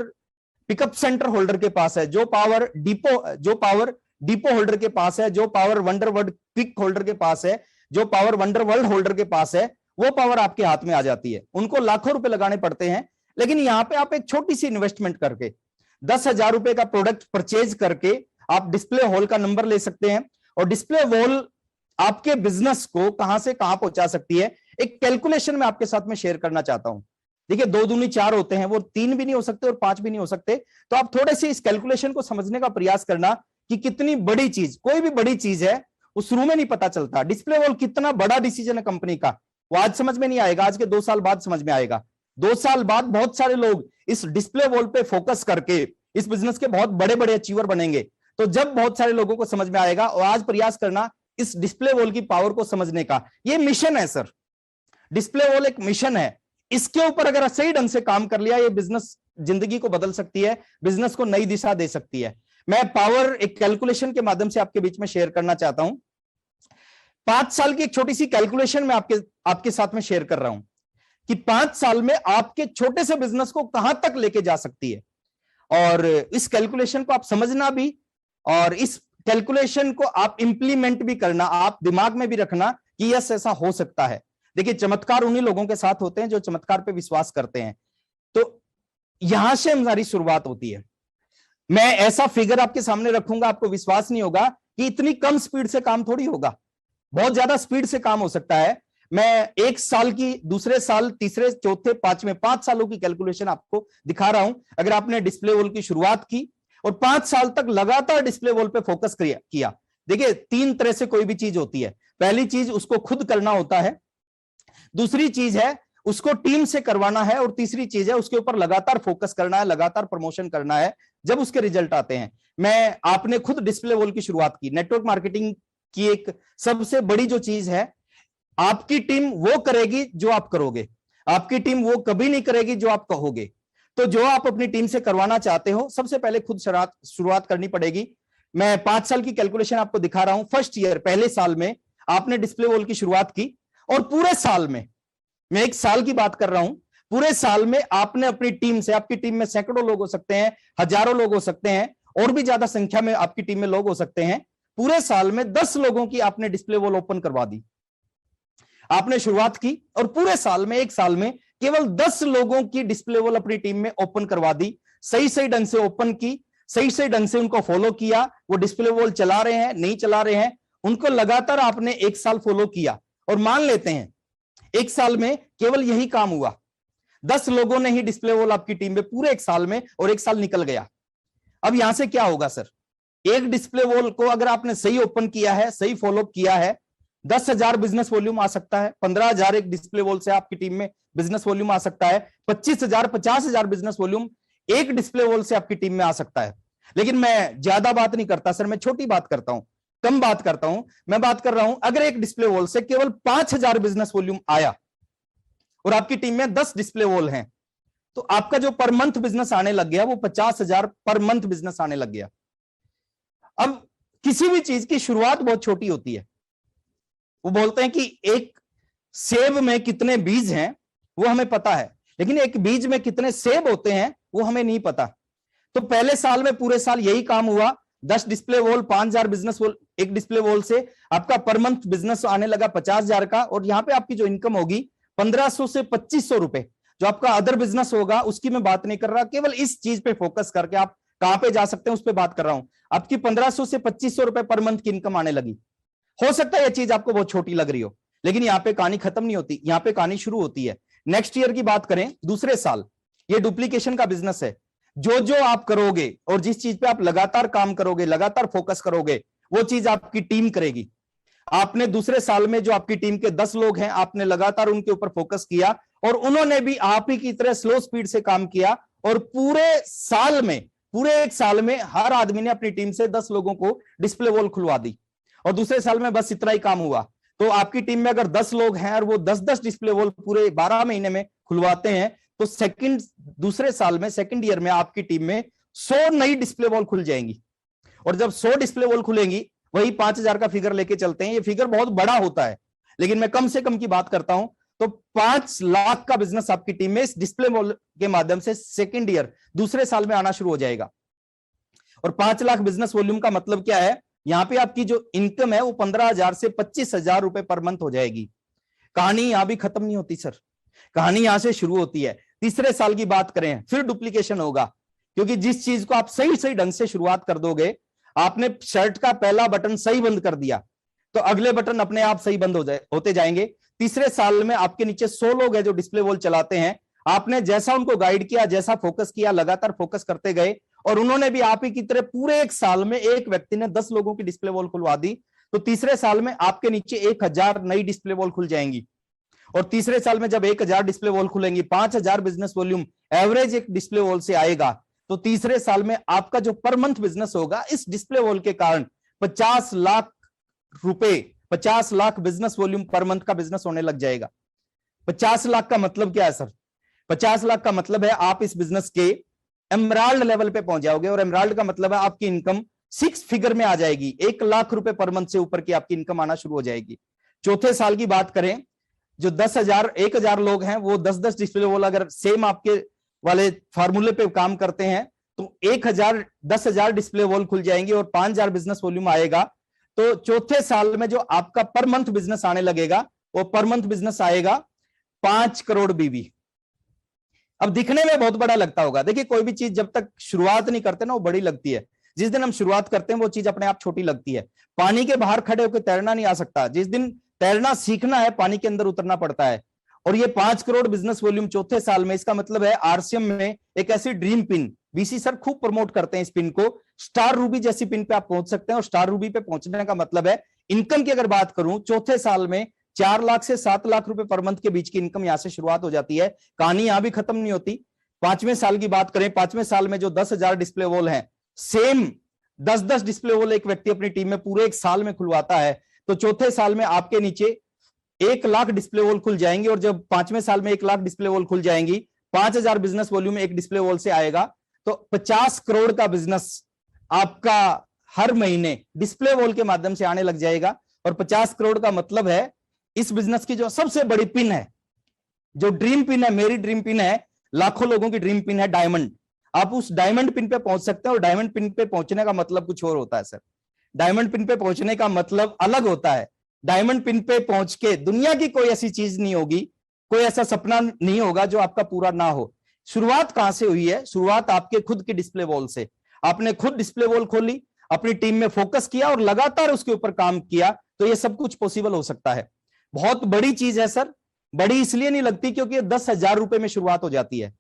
पिकअप सेंटर होल्डर के पास है, जो पावर डिपो होल्डर के पास है, जो पावर वंडरवर्ल्ड क्विक होल्डर के पास है, जो पावर वंडरवर्ल्ड होल्डर के पास है, वो पावर आपके हाथ में आ जाती है। उनको लाखों रुपए लगाने पड़ते हैं, लेकिन यहां पे आप एक छोटी सी इन्वेस्टमेंट करके 10,000 रुपए का प्रोडक्ट परचेज करके आप डिस्प्ले वॉल का नंबर ले सकते हैं। और डिस्प्ले वॉल आपके बिजनेस को कहां से कहां पहुंचा सकती है, एक कैलकुलेशन मैं आपके साथ में शेयर करना चाहता हूं। देखिए 2 दूनी 4 होते हैं, वो 3 भी नहीं हो सकते और 5 भी नहीं हो सकते। तो आप थोड़े से इस कैलकुलेशन को समझने का प्रयास करना कि कितनी बड़ी चीज, कोई भी बड़ी चीज है वो शुरू में नहीं पता चलता। डिस्प्ले वॉल कितना बड़ा डिसीजन है कंपनी का, वो आज समझ में नहीं आएगा, आज के 2 साल बाद समझ में आएगा। 2 साल बाद बहुत सारे लोग इस डिस्प्ले वॉल पे फोकस करके इस बिजनेस के बहुत बड़े बड़े अचीवर बनेंगे। तो जब बहुत सारे लोगों को समझ में आएगा, और आज प्रयास करना इस डिस्प्ले वॉल की पावर को समझने का। ये मिशन है सर, डिस्प्ले वॉल एक मिशन है। इसके ऊपर अगर सही ढंग से काम कर लिया, ये बिजनेस जिंदगी को बदल सकती है, बिजनेस को नई दिशा दे सकती है। मैं पावर एक कैलकुलेशन के माध्यम से आपके बीच में शेयर करना चाहता हूं। 5 साल की एक छोटी सी कैलकुलेशन मैं आपके साथ में शेयर कर रहा हूं कि 5 साल में आपके छोटे से बिजनेस को कहां तक लेके जा सकती है। और इस कैलकुलेशन को आप समझना भी, और इस कैलकुलेशन को आप इंप्लीमेंट भी करना, आप दिमाग में भी रखना कि यस ऐसा हो सकता है। देखिए चमत्कार उन्हीं लोगों के साथ होते हैं जो चमत्कार पे विश्वास करते हैं। तो यहां से हमारी शुरुआत होती है। मैं ऐसा फिगर आपके सामने रखूंगा, आपको विश्वास नहीं होगा कि इतनी कम स्पीड से काम थोड़ी होगा, बहुत ज्यादा स्पीड से काम हो सकता है। मैं 1 साल की, दूसरे साल, तीसरे, चौथे, 5वें 5 सालों की कैलकुलेशन आपको दिखा रहा हूं। अगर आपने डिस्प्ले वॉल की शुरुआत की और 5 साल तक लगातार डिस्प्ले वॉल पे फोकस किया, देखिए 3 तरह से कोई भी चीज होती है। पहली चीज उसको खुद करना होता है, दूसरी चीज है उसको टीम से करवाना है, और तीसरी चीज है उसके ऊपर लगातार फोकस करना है, लगातार प्रमोशन करना है, जब उसके रिजल्ट आते हैं। आपने खुद डिस्प्ले वॉल की शुरुआत की। नेटवर्क मार्केटिंग की एक सबसे बड़ी जो चीज है, आपकी टीम वो करेगी जो आप करोगे, आपकी टीम वो कभी नहीं करेगी जो आप कहोगे। तो जो आप अपनी टीम से करवाना चाहते हो, सबसे पहले खुद शुरुआत करनी पड़ेगी। मैं 5 साल की कैलकुलेशन आपको दिखा रहा हूं। फर्स्ट ईयर, पहले साल में आपने डिस्प्ले वॉल की शुरुआत की, और पूरे साल में, मैं 1 साल की बात कर रहा हूं, पूरे साल में आपने अपनी टीम से, आपकी टीम में सैकड़ों लोग हो सकते हैं, हजारों लोग हो सकते हैं, और भी ज्यादा संख्या में आपकी टीम में लोग हो सकते हैं, पूरे साल में 10 लोगों की आपने डिस्प्ले वॉल ओपन करवा दी। आपने शुरुआत की और पूरे साल में, 1 साल में केवल 10 लोगों की डिस्प्ले वॉल अपनी टीम में ओपन करवा दी। सही सही ढंग से ओपन की, सही सही ढंग से उनको फॉलो किया। वो डिस्प्ले वॉल चला रहे हैं, नहीं चला रहे हैं, उनको लगातार आपने 1 साल फॉलो किया। और मान लेते हैं 1 साल में केवल यही काम हुआ, 10 लोगों ने ही डिस्प्ले वॉल आपकी टीम में पूरे 1 साल में, और 1 साल निकल गया। अब यहां से क्या होगा सर? एक डिस्प्ले वॉल को अगर आपने सही ओपन किया है, सही फॉलो किया है, 10,000 बिजनेस वॉल्यूम आ सकता है। 15,000 एक डिस्प्ले वॉल से आपकी टीम में बिजनेस वॉल्यूम आ सकता है। 25,000, 50,000 बिजनेस वॉल्यूम एक डिस्प्ले वॉल से आपकी टीम में आ सकता है। लेकिन मैं ज्यादा बात नहीं करता सर, मैं छोटी बात करता हूं, कम बात करता हूं। मैं बात कर रहा हूं अगर एक डिस्प्ले वॉल से केवल 5,000 बिजनेस वॉल्यूम आया और आपकी टीम में 10 डिस्प्ले वॉल हैं, तो आपका जो पर मंथ बिजनेस आने लग गया वो 50,000 पर मंथ बिजनेस आने लग गया। अब किसी भी चीज की शुरुआत बहुत छोटी होती है। वो बोलते हैं कि एक सेब में कितने बीज हैं वो हमें पता है, लेकिन एक बीज में कितने सेब होते हैं वो हमें नहीं पता। तो पहले साल में पूरे साल यही काम हुआ। 10 डिस्प्ले वॉल, 5,000 बिजनेस वॉल, एक डिस्प्ले वॉल से आपका पर मंथ बिजनेस आने लगा 50,000 का। और यहां पे आपकी जो इनकम होगी 1,500 से 2,500 रुपए, जो आपका अदर बिजनेस होगा उसकी मैं बात नहीं कर रहा, केवल इस चीज पे फोकस करके आप कहां पे जा सकते हैं उस पर बात कर रहा हूं। आपकी 1,500 से 2,500 रुपए पर मंथ की इनकम आने लगी। हो सकता है ये चीज आपको बहुत छोटी लग रही हो, लेकिन यहाँ पे कहानी खत्म नहीं होती, यहाँ पे कहानी शुरू होती है। नेक्स्ट ईयर की बात करें, दूसरे साल, ये डुप्लीकेशन का बिजनेस है। जो जो आप करोगे और जिस चीज पे आप लगातार काम करोगे, लगातार फोकस करोगे, वो चीज आपकी टीम करेगी। आपने दूसरे साल में जो आपकी टीम के 10 लोग हैं, आपने लगातार उनके ऊपर फोकस किया और उन्होंने भी आप ही की तरह स्लो स्पीड से काम किया, और पूरे साल में, पूरे एक साल में हर आदमी ने अपनी टीम से 10 लोगों को डिस्प्ले वॉल खुलवा दी, और दूसरे साल में बस इतना ही काम हुआ। तो आपकी टीम में अगर 10 लोग हैं और वो 10-10 डिस्प्ले वॉल पूरे 12 महीने में खुलवाते हैं, तो दूसरे साल में, सेकंड ईयर में आपकी टीम में 100 नई डिस्प्ले वॉल खुल जाएंगी। और जब 100 डिस्प्ले वॉल खुलेंगी, वही 5,000 का फिगर लेके चलते हैं। ये फिगर बहुत बड़ा होता है, लेकिन मैं कम से कम की बात करता हूं, तो 5 लाख का बिजनेस आपकी टीम में इस डिस्प्ले वॉल के माध्यम से सेकंड ईयर, दूसरे साल में आना शुरू हो जाएगा। और 5 लाख बिजनेस वॉल्यूम का मतलब क्या है? यहां पे आपकी जो इनकम है वो 15,000 से 25,000 रुपए पर मंथ हो जाएगी। कहानी यहां भी खत्म नहीं होती सर, कहानी यहां से शुरू होती है। तीसरे साल की बात करें, फिर डुप्लीकेशन होगा, क्योंकि जिस चीज को आप सही सही ढंग से शुरुआत कर दोगे, आपने शर्ट का पहला बटन सही बंद कर दिया, तो अगले बटन अपने आप सही बंद होते जाएंगे। तीसरे साल में आपके नीचे 100 लोग हैं जो डिस्प्ले वॉल चलाते हैं। आपने जैसा उनको गाइड किया, जैसा फोकस किया, लगातार फोकस करते गए, और उन्होंने भी आप ही की तरह पूरे एक साल में एक व्यक्ति ने 10 लोगों की डिस्प्ले वॉल खुलवा दी। तो तीसरे साल में आपके नीचे 1,000 नई डिस्प्ले वॉल खुल जाएंगी। और तीसरे साल में जब 1,000 डिस्प्ले वॉल खुलेंगी, 5,000 बिजनेस वॉल्यूम एवरेज एक डिस्प्ले वॉल से आएगा, तो तीसरे साल में आपका जो पर मंथ बिजनेस होगा, इस डिस्प्ले वॉल के कारण 50 लाख रुपए, 50 lakh business volume per month का बिजनेस होने लग जाएगा। 50 लाख का मतलब क्या है सर? 50 लाख का मतलब है आप इस बिजनेस के एमराल्ड लेवल पे पहुंच जाओगे, और एमराल्ड का मतलब है आपकी इनकम 6 फिगर में आ जाएगी। 1 लाख रुपए पर मंथ से ऊपर की आपकी इनकम आना शुरू हो जाएगी। चौथे साल की बात करें, जो 1,000 लोग हैं, वो 10-10 डिस्प्ले वॉल अगर सेम आपके वाले फार्मूले पे काम करते हैं, तो 10,000 डिस्प्ले वॉल खुल जाएंगे और 5,000 बिजनेस वॉल्यूम आएगा। तो चौथे साल में जो आपका पर मंथ बिजनेस आने लगेगा, वो पर मंथ बिजनेस आएगा 5 करोड़ बीवी। अब दिखने में बहुत बड़ा लगता होगा। देखिए, कोई भी चीज जब तक शुरुआत नहीं करते ना, वो बड़ी लगती है। जिस दिन हम शुरुआत करते हैं, वो चीज अपने आप छोटी लगती है। पानी के बाहर खड़े होकर तैरना नहीं आ सकता, जिस दिन तैरना सीखना है, पानी के अंदर उतरना पड़ता है। और ये 5 करोड़ बिजनेस वॉल्यूम चौथे साल में, इसका मतलब है आरसीएम में एक ऐसी ड्रीम पिन, बीसी सर खूब प्रमोट करते हैं इस पिन को, स्टार रूबी जैसी पिन पे आप पहुंच सकते हैं। और स्टार रूबी पे पहुंचने का मतलब है, इनकम की अगर बात करूं, चौथे साल में 4 लाख से 7 लाख रुपए पर मंथ के बीच की इनकम यहां से शुरुआत हो जाती है। कहानी यहां भी खत्म नहीं होती। 5वें साल की बात करें, 5वें साल में जो 10,000 डिस्प्ले वॉल हैं, सेम 10-10 डिस्प्ले वॉल एक व्यक्ति अपनी टीम में पूरे एक साल में खुलवाता है, तो चौथे साल में आपके नीचे 1 लाख डिस्प्ले वॉल खुल जाएंगी। और जब 5वें साल में 1 लाख डिस्प्ले वॉल खुल जाएंगी, 5,000 बिजनेस वॉल्यूम एक डिस्प्ले वॉल से आएगा, तो 50 करोड़ का बिजनेस आपका हर महीने डिस्प्ले वॉल के माध्यम से आने लग जाएगा। और 50 करोड़ का मतलब है, इस बिजनेस की जो सबसे बड़ी पिन है, जो ड्रीम पिन है, मेरी ड्रीम पिन है, लाखों लोगों की ड्रीम पिन है, डायमंड। आप उस डायमंड पिन पे पहुंच सकते हैं। और डायमंड पिन पे पहुंचने का मतलब कुछ और होता है सर। डायमंड पिन पे पहुंचने का मतलब अलग होता है। डायमंड पिन पे पहुंच के दुनिया की कोई ऐसी चीज नहीं होगी, कोई ऐसा सपना नहीं होगा जो आपका पूरा ना हो। शुरुआत कहां से हुई है? शुरुआत आपके खुद की डिस्प्ले वॉल से। आपने खुद डिस्प्ले वॉल खोली, अपनी टीम में फोकस किया और लगातार उसके ऊपर काम किया, तो ये सब कुछ पॉसिबल हो सकता है। बहुत बड़ी चीज है सर। बड़ी इसलिए नहीं लगती क्योंकि 10,000 रुपए में शुरुआत हो जाती है।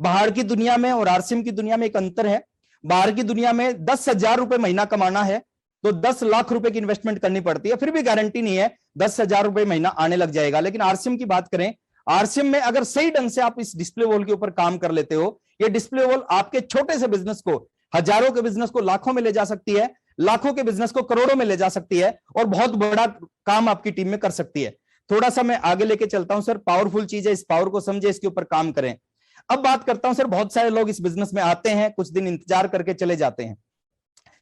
बाहर की दुनिया में और आरसीएम की दुनिया में एक अंतर है। बाहर की दुनिया में 10,000 रुपए महीना कमाना है तो 10 लाख रुपए की इन्वेस्टमेंट करनी पड़ती है, फिर भी गारंटी नहीं है 10,000 रुपए महीना आने लग जाएगा। लेकिन आरसीएम की बात करें, आरसीएम में अगर सही ढंग से आप इस डिस्प्ले वॉल के ऊपर काम कर लेते हो, ये डिस्प्ले वॉल आपके छोटे से बिजनेस को, हजारों के बिजनेस को लाखों में ले जा सकती है, लाखों के बिजनेस को करोड़ों में ले जा सकती है, और बहुत बड़ा काम आपकी टीम में कर सकती है। थोड़ा सा मैं आगे लेके चलता हूं सर। पावरफुल चीज है, इस पावर को समझे, इसके ऊपर काम करें। अब बात करता हूं सर, बहुत सारे लोग इस बिजनेस में आते हैं, कुछ दिन इंतजार करके चले जाते हैं,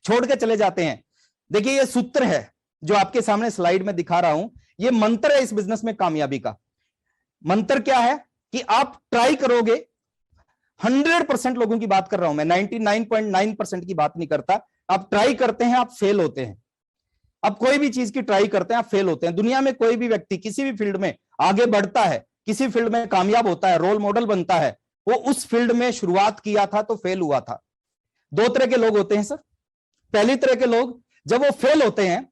छोड़ के चले जाते हैं। देखिए, ये सूत्र है जो आपके सामने स्लाइड में दिखा रहा हूं, ये मंत्र है इस बिजनेस में कामयाबी का। मंत्र क्या है कि आप ट्राई करोगे। 100% लोगों की बात कर रहा हूं मैं, 99.9% की बात नहीं करता। आप ट्राई करते हैं, आप फेल होते हैं। आप कोई भी चीज की ट्राई करते हैं, आप फेल होते हैं। दुनिया में कोई भी व्यक्ति किसी भी फील्ड में आगे बढ़ता है, किसी फील्ड में कामयाब होता है, रोल मॉडल बनता है, वो उस फील्ड में शुरुआत किया था तो फेल हुआ था। 2 तरह के लोग होते हैं सर। पहली तरह के लोग, जब वो फेल होते हैं,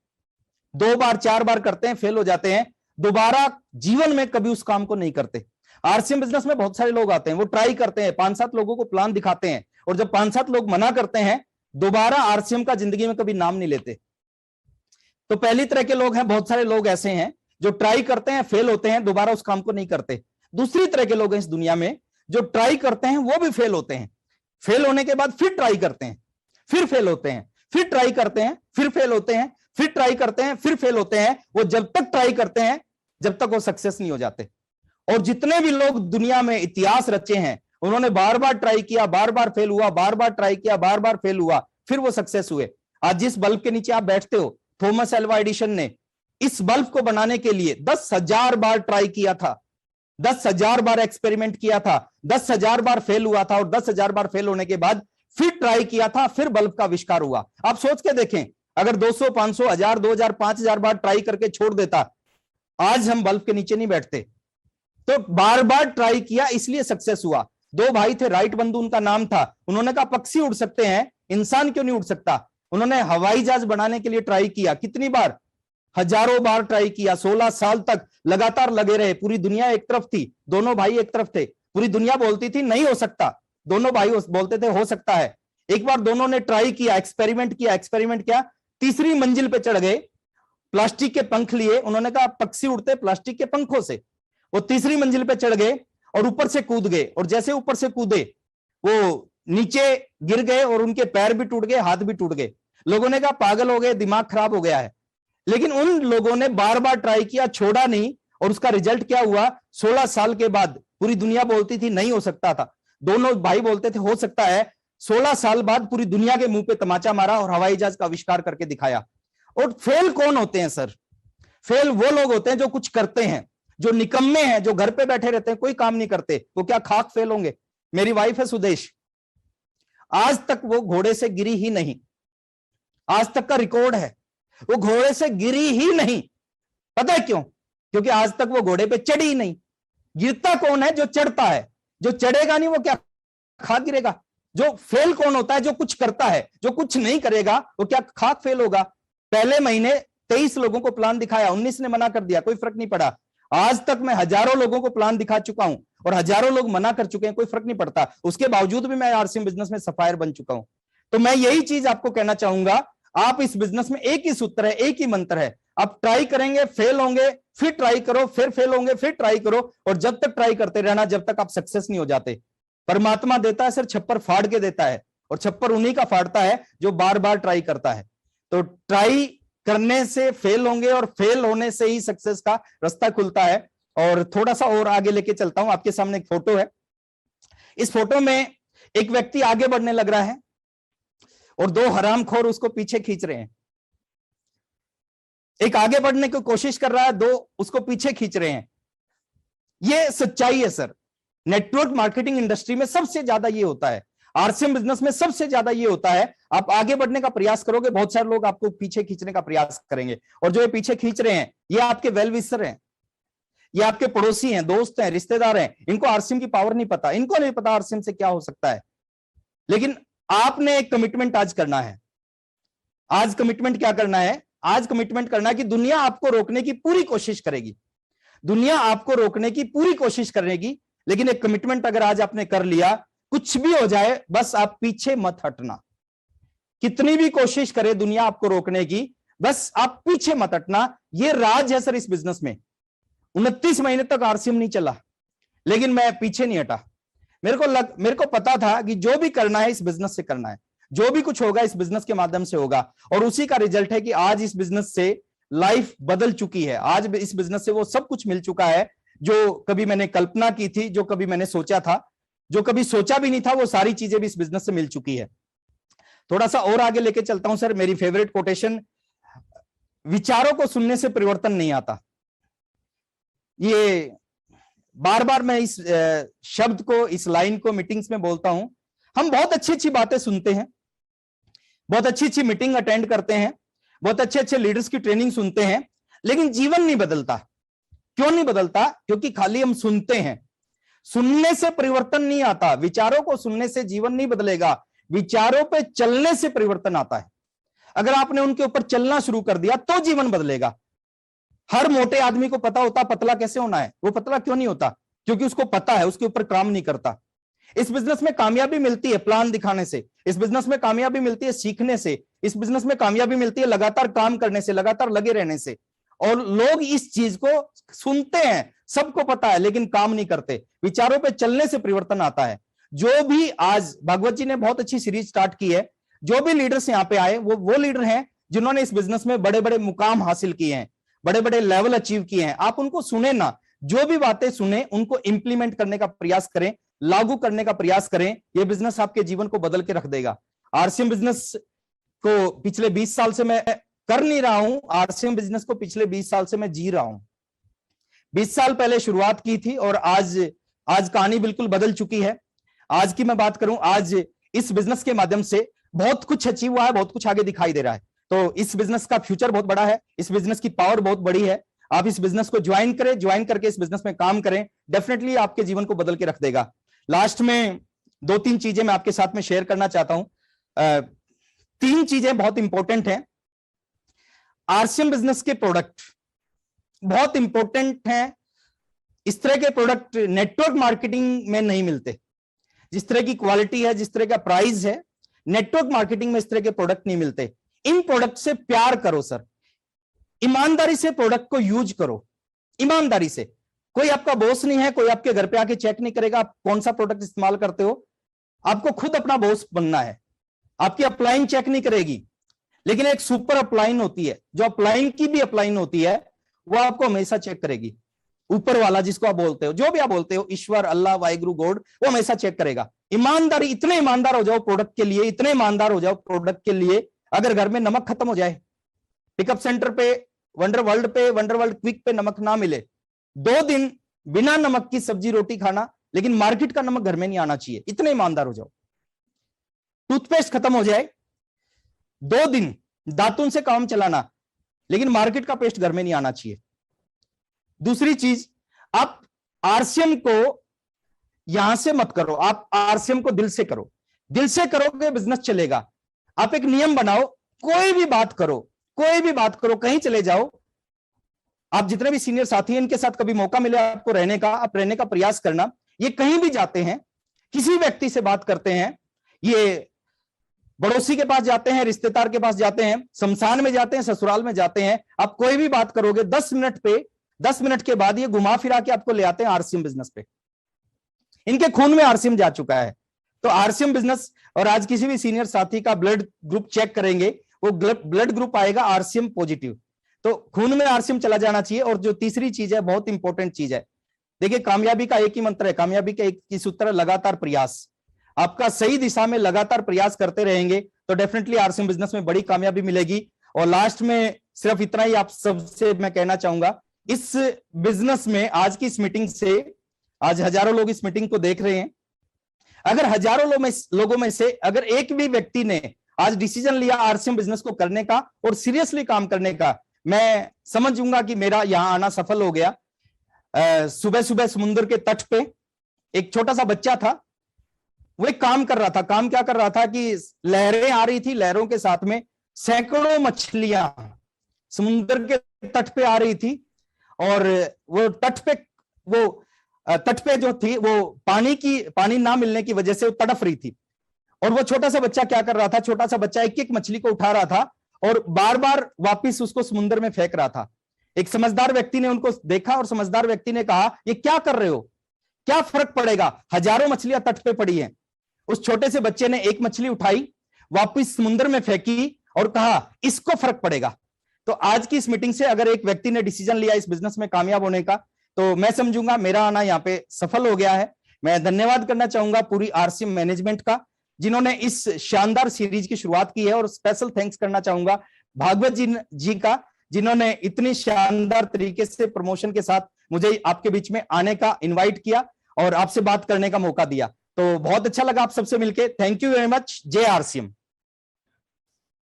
2 बार 4 बार करते हैं, फेल हो जाते हैं, दोबारा जीवन में कभी उस काम को नहीं करते। आरसीएम बिजनेस में बहुत सारे लोग आते हैं, वो ट्राई करते हैं, 5-7 लोगों को प्लान दिखाते हैं, और जब 5-7 लोग मना करते हैं, दोबारा आरसीएम का जिंदगी में कभी नाम नहीं लेते। तो पहली तरह के लोग हैं, बहुत सारे लोग ऐसे हैं जो ट्राई करते हैं, फेल होते हैं, दोबारा उस काम को नहीं करते। दूसरी तरह के लोग हैं इस दुनिया में जो ट्राई करते हैं, वो भी फेल होते हैं, फेल होने के बाद फिर ट्राई करते हैं, फिर फेल होते हैं, फिर ट्राई करते हैं, फिर फेल होते हैं, फिर ट्राई करते हैं, फिर फेल होते हैं। वो जब तक ट्राई करते हैं जब तक वो सक्सेस नहीं हो जाते। और जितने भी लोग दुनिया में इतिहास रचे हैं, उन्होंने बार बार ट्राई किया, बार बार फेल हुआ, बार बार ट्राई किया, बार बार फेल हुआ, फिर वो सक्सेस हुए। आज जिस बल्ब के नीचे आप बैठते हो, थॉमस एल्वा एडिसन ने इस बल्ब को बनाने के लिए 10,000 बार ट्राई किया था, 10,000 बार एक्सपेरिमेंट किया था, 10,000 बार फेल हुआ था, और 10,000 बार फेल होने के बाद फिर ट्राई किया था, फिर बल्ब का आविष्कार हुआ। आप सोच के देखें, अगर 200, 500, 1000, 2000, 5000 बार ट्राई करके छोड़ देता, आज हम बल्ब के नीचे नहीं बैठते। तो बार बार ट्राई किया, इसलिए सक्सेस हुआ। 2 भाई थे, राइट बंधु उनका नाम था। उन्होंने कहा पक्षी उड़ सकते हैं, इंसान क्यों नहीं उड़ सकता। उन्होंने हवाई जहाज बनाने के लिए ट्राई किया, कितनी बार, हजारों बार ट्राई किया, 16 साल तक लगातार लगे रहे। पूरी दुनिया एक तरफ थी, दोनों भाई एक तरफ थे। पूरी दुनिया बोलती थी नहीं हो सकता, दोनों भाई बोलते थे हो सकता है। एक बार दोनों ने ट्राई किया, एक्सपेरिमेंट किया, तीसरी मंजिल पे चढ़ गए, प्लास्टिक के पंख लिए। उन्होंने कहा पक्षी उड़ते प्लास्टिक के पंखों से। वो तीसरी मंजिल पे चढ़ गए और ऊपर से कूद गए, और जैसे ऊपर से कूदे वो नीचे गिर गए, और उनके पैर भी टूट गए, हाथ भी टूट गए। लोगों ने कहा पागल हो गए, दिमाग खराब हो गया है। लेकिन उन लोगों ने बार बार ट्राई किया, छोड़ा नहीं, और उसका रिजल्ट क्या हुआ, 16 साल के बाद पूरी दुनिया बोलती थी नहीं हो सकता था, दोनों भाई बोलते थे हो सकता है। 16 साल बाद पूरी दुनिया के मुंह पे तमाचा मारा और हवाई जहाज का आविष्कार करके दिखाया। और फेल कौन होते हैं सर? फेल वो लोग होते हैं जो कुछ करते हैं, जो निकम्मे हैं, जो घर पे बैठे रहते हैं, कोई काम नहीं करते, वो क्या खाक फेल होंगे? मेरी वाइफ है सुदेश, आज तक वो घोड़े से गिरी ही नहीं, आज तक का रिकॉर्ड है, वो घोड़े से गिरी ही नहीं। पता है क्यों? क्योंकि आज तक वो घोड़े पे चढ़ी ही नहीं। गिरता कौन है? जो चढ़ता है। जो चढ़ेगा नहीं वो क्या खाक गिरेगा? जो फेल कौन होता है? जो कुछ करता है। जो कुछ नहीं करेगा वो क्या खाक फेल होगा? पहले महीने 23 लोगों को प्लान दिखाया, 19 ने मना कर दिया, कोई फर्क नहीं पड़ा। आज तक मैं हजारों लोगों को प्लान दिखा चुका हूं और हजारों लोग मना कर चुके हैं, कोई फर्क नहीं पड़ता। उसके बावजूद भी मैं आरसीएम बिजनेस में सफायर बन चुका हूं। तो मैं यही चीज आपको कहना चाहूंगा, आप इस बिजनेस में एक ही सूत्र है, एक ही मंत्र है, आप ट्राई करेंगे, फेल होंगे, फिर ट्राई करो, फिर फेल होंगे, फिर ट्राई करो, और जब तक ट्राई करते रहना, जब तक आप सक्सेस नहीं हो जाते। परमात्मा देता है सर, छप्पर फाड़ के देता है, और छप्पर उन्हीं का फाड़ता है जो बार बार ट्राई करता है। तो ट्राई करने से फेल होंगे, और फेल होने से ही सक्सेस का रास्ता खुलता है। और थोड़ा सा और आगे लेके चलता हूं, आपके सामने एक फोटो है। इस फोटो में एक व्यक्ति आगे बढ़ने लग रहा है और 2 हरामखोर उसको पीछे खींच रहे हैं। एक आगे बढ़ने की कोशिश कर रहा है, 2 उसको पीछे खींच रहे हैं। ये सच्चाई है सर। नेटवर्क मार्केटिंग इंडस्ट्री में सबसे ज्यादा ये होता है, आरसीएम बिजनेस में सबसे ज्यादा ये होता है। आप आगे बढ़ने का प्रयास करोगे, बहुत सारे लोग आपको पीछे खींचने का प्रयास करेंगे, और जो ये पीछे खींच रहे हैं ये आपके वेल विशर हैं, ये आपके पड़ोसी हैं, दोस्त हैं, रिश्तेदार हैं। इनको आरसीएम की पावर नहीं पता, इनको नहीं पता आरसीएम से क्या हो सकता है। लेकिन आपने एक कमिटमेंट आज करना है। आज कमिटमेंट क्या करना है? आज कमिटमेंट करना है कि दुनिया आपको रोकने की पूरी कोशिश करेगी, दुनिया आपको रोकने की पूरी कोशिश करेगी, लेकिन एक कमिटमेंट अगर आज आपने कर लिया, कुछ भी हो जाए बस आप पीछे मत हटना। कितनी भी कोशिश करे दुनिया आपको रोकने की, बस आप पीछे मत हटना। ये राज है सर इस बिजनेस में। 29 महीने तक आरसीएम नहीं चला, लेकिन मैं पीछे नहीं हटा। मेरे को पता था कि जो भी करना है इस बिजनेस से करना है, जो भी कुछ होगा इस बिजनेस के माध्यम से होगा, और उसी का रिजल्ट है कि आज इस बिजनेस से लाइफ बदल चुकी है। आज इस बिजनेस से वो सब कुछ मिल चुका है जो कभी मैंने कल्पना की थी, जो कभी मैंने सोचा था, जो कभी सोचा भी नहीं था, वो सारी चीजें भी इस बिजनेस से मिल चुकी है। थोड़ा सा और आगे लेके चलता हूं सर। मेरी फेवरेट कोटेशन, विचारों को सुनने से परिवर्तन नहीं आता। ये बार बार मैं इस शब्द को, इस लाइन को मीटिंग्स में बोलता हूं। हम बहुत अच्छी अच्छी बातें सुनते हैं, बहुत अच्छी अच्छी मीटिंग अटेंड करते हैं, बहुत अच्छे अच्छे लीडर्स की ट्रेनिंग सुनते हैं, लेकिन जीवन नहीं बदलता। क्यों नहीं बदलता? क्योंकि खाली हम सुनते हैं। सुनने से परिवर्तन नहीं आता। विचारों को सुनने से जीवन नहीं बदलेगा, विचारों पे चलने से परिवर्तन आता है। अगर आपने उनके ऊपर चलना शुरू कर दिया तो जीवन बदलेगा। हर मोटे आदमी को पता होता पतला कैसे होना है, वो पतला क्यों नहीं होता? क्योंकि उसको पता है, उसके ऊपर काम नहीं करता। इस बिजनेस में कामयाबी मिलती है प्लान दिखाने से, इस बिजनेस में कामयाबी मिलती है सीखने से, इस बिजनेस में कामयाबी मिलती है लगातार काम करने से, लगातार लगे रहने से। और लोग इस चीज को सुनते हैं, सबको पता है, लेकिन काम नहीं करते। विचारों पे चलने से परिवर्तन आता है। जो भी आज भागवत जी ने बहुत अच्छी सीरीज स्टार्ट की है, जो भी लीडर्स यहाँ पे आए वो लीडर हैं जिन्होंने इस बिजनेस में बड़े बड़े मुकाम हासिल किए हैं, बड़े बड़े लेवल अचीव किए हैं। आप उनको सुने ना, जो भी बातें सुने उनको इंप्लीमेंट करने का प्रयास करें, लागू करने का प्रयास करें। यह बिजनेस आपके जीवन को बदल के रख देगा। आरसीएम बिजनेस को पिछले 20 साल से मैं कर नहीं रहा हूं, आरसीएम बिजनेस को पिछले 20 साल से मैं जी रहा हूं। 20 साल पहले शुरुआत की थी और आज कहानी बिल्कुल बदल चुकी है। आज की मैं बात करूं, आज इस बिजनेस के माध्यम से बहुत कुछ अचीव हुआ है, बहुत कुछ आगे दिखाई दे रहा है। तो इस बिजनेस का फ्यूचर बहुत बड़ा है, इस बिजनेस की पावर बहुत बड़ी है। आप इस बिजनेस को ज्वाइन करें, ज्वाइन करके इस बिजनेस में काम करें, डेफिनेटली आपके जीवन को बदल के रख देगा। लास्ट में 2-3 चीजें मैं आपके साथ में शेयर करना चाहता हूं। 3 चीजें बहुत इंपॉर्टेंट हैं। आरसीएम बिजनेस के प्रोडक्ट बहुत इंपॉर्टेंट हैं। इस तरह के प्रोडक्ट नेटवर्क मार्केटिंग में नहीं मिलते। जिस तरह की क्वालिटी है, जिस तरह का प्राइस है, नेटवर्क मार्केटिंग में इस तरह के प्रोडक्ट नहीं मिलते। इन प्रोडक्ट से प्यार करो सर, ईमानदारी से प्रोडक्ट को यूज करो, ईमानदारी से। कोई आपका बॉस नहीं है, कोई आपके घर पे आके चेक नहीं करेगा आप कौन सा प्रोडक्ट इस्तेमाल करते हो। आपको खुद अपना बॉस बनना है। आपकी अपलाइन चेक नहीं करेगी, लेकिन एक सुपर अपलाइन होती है, जो अपलाइन की भी अपलाइन होती है, वो आपको हमेशा चेक करेगी। ऊपर वाला जिसको आप बोलते हो, जो भी आप बोलते हो, ईश्वर, अल्लाह, वाहिगुरु, गॉड, वो हमेशा चेक करेगा। ईमानदारी, इतने ईमानदार हो जाओ प्रोडक्ट के लिए, इतने ईमानदार हो जाओ प्रोडक्ट के लिए, अगर घर में नमक खत्म हो जाए, पिकअप सेंटर पे, वंडर वर्ल्ड क्विक पे नमक ना मिले, 2 दिन बिना नमक की सब्जी रोटी खाना, लेकिन मार्केट का नमक घर में नहीं आना चाहिए, इतने ईमानदार हो जाओ। टूथपेस्ट खत्म हो जाए, 2 दिन दातुन से काम चलाना, लेकिन मार्केट का पेस्ट घर में नहीं आना चाहिए। दूसरी चीज, आप आरसीएम को यहां से मत करो, आप आरसीएम को दिल से करो। दिल से करोगे बिजनेस चलेगा। आप एक नियम बनाओ, कोई भी बात करो, कोई भी बात करो, कहीं चले जाओ, आप जितने भी सीनियर साथी हैं इनके साथ कभी मौका मिले आपको रहने का, आप रहने का प्रयास करना। ये कहीं भी जाते हैं, किसी व्यक्ति से बात करते हैं, ये पड़ोसी के पास जाते हैं, रिश्तेदार के पास जाते हैं, शमशान में जाते हैं, ससुराल में जाते हैं, आप कोई भी बात करोगे 10 मिनट के बाद ये घुमा फिरा के आपको ले आते हैं आरसीएम बिजनेस पे। इनके खून में आरसीएम जा चुका है। तो आरसीएम बिजनेस, और आज किसी भी सीनियर साथी का ब्लड ग्रुप चेक करेंगे, वो ब्लड ग्रुप आएगा आरसीएम पॉजिटिव। तो खून में आरसीएम चला जाना चाहिए। और जो तीसरी चीज है, बहुत इंपॉर्टेंट चीज है, देखिए कामयाबी का एक ही मंत्र है, कामयाबी का एक ही सूत्र है, लगातार प्रयास। आपका सही दिशा में लगातार प्रयास करते रहेंगे तो डेफिनेटली आरसीएम बिजनेस में बड़ी कामयाबी मिलेगी। और लास्ट में सिर्फ इतना ही आप सबसे मैं कहना चाहूंगा, इस बिजनेस में आज की इस मीटिंग से, आज हजारों लोग इस मीटिंग को देख रहे हैं, अगर हजारों लोगों में से अगर एक भी व्यक्ति ने आज डिसीजन लिया आरसीएम बिजनेस को करने का और सीरियसली काम करने का, मैं समझूंगा कि मेरा यहां आना सफल हो गया। सुबह सुबह समुद्र के तट पे एक छोटा सा बच्चा था, वो एक काम कर रहा था। काम क्या कर रहा था कि लहरें आ रही थी, लहरों के साथ में सैकड़ों मछलियां समुद्र के तट पे आ रही थी, और वो तट पे जो थी वो पानी ना मिलने की वजह से वो तड़फ रही थी। और वो छोटा सा बच्चा क्या कर रहा था, छोटा सा बच्चा एक एक मछली को उठा रहा था और बार बार वापिस उसको समुद्र में फेंक रहा था। एक समझदार व्यक्ति ने उनको देखा और समझदार व्यक्ति ने कहा, ये क्या कर रहे हो, क्या फर्क पड़ेगा, हजारों मछलियां तट पे पड़ी हैं। उस छोटे से बच्चे ने एक मछली उठाई, वापिस समुद्र में फेंकी और कहा इसको फर्क पड़ेगा। तो आज की इस मीटिंग से अगर एक व्यक्ति ने डिसीजन लिया इस बिजनेस में कामयाब होने का, तो मैं समझूंगा मेरा आना यहाँ पे सफल हो गया है। मैं धन्यवाद करना चाहूंगा पूरी आरसीएम मैनेजमेंट का, जिन्होंने इस शानदार सीरीज की शुरुआत की है, और स्पेशल थैंक्स करना चाहूंगा भागवत जी का, जिन्होंने इतनी शानदार तरीके से प्रमोशन के साथ मुझे आपके बीच में आने का इनवाइट किया और आपसे बात करने का मौका दिया। तो बहुत अच्छा लगा आप सबसे मिलके। Thank you very much. जय आरसीएम।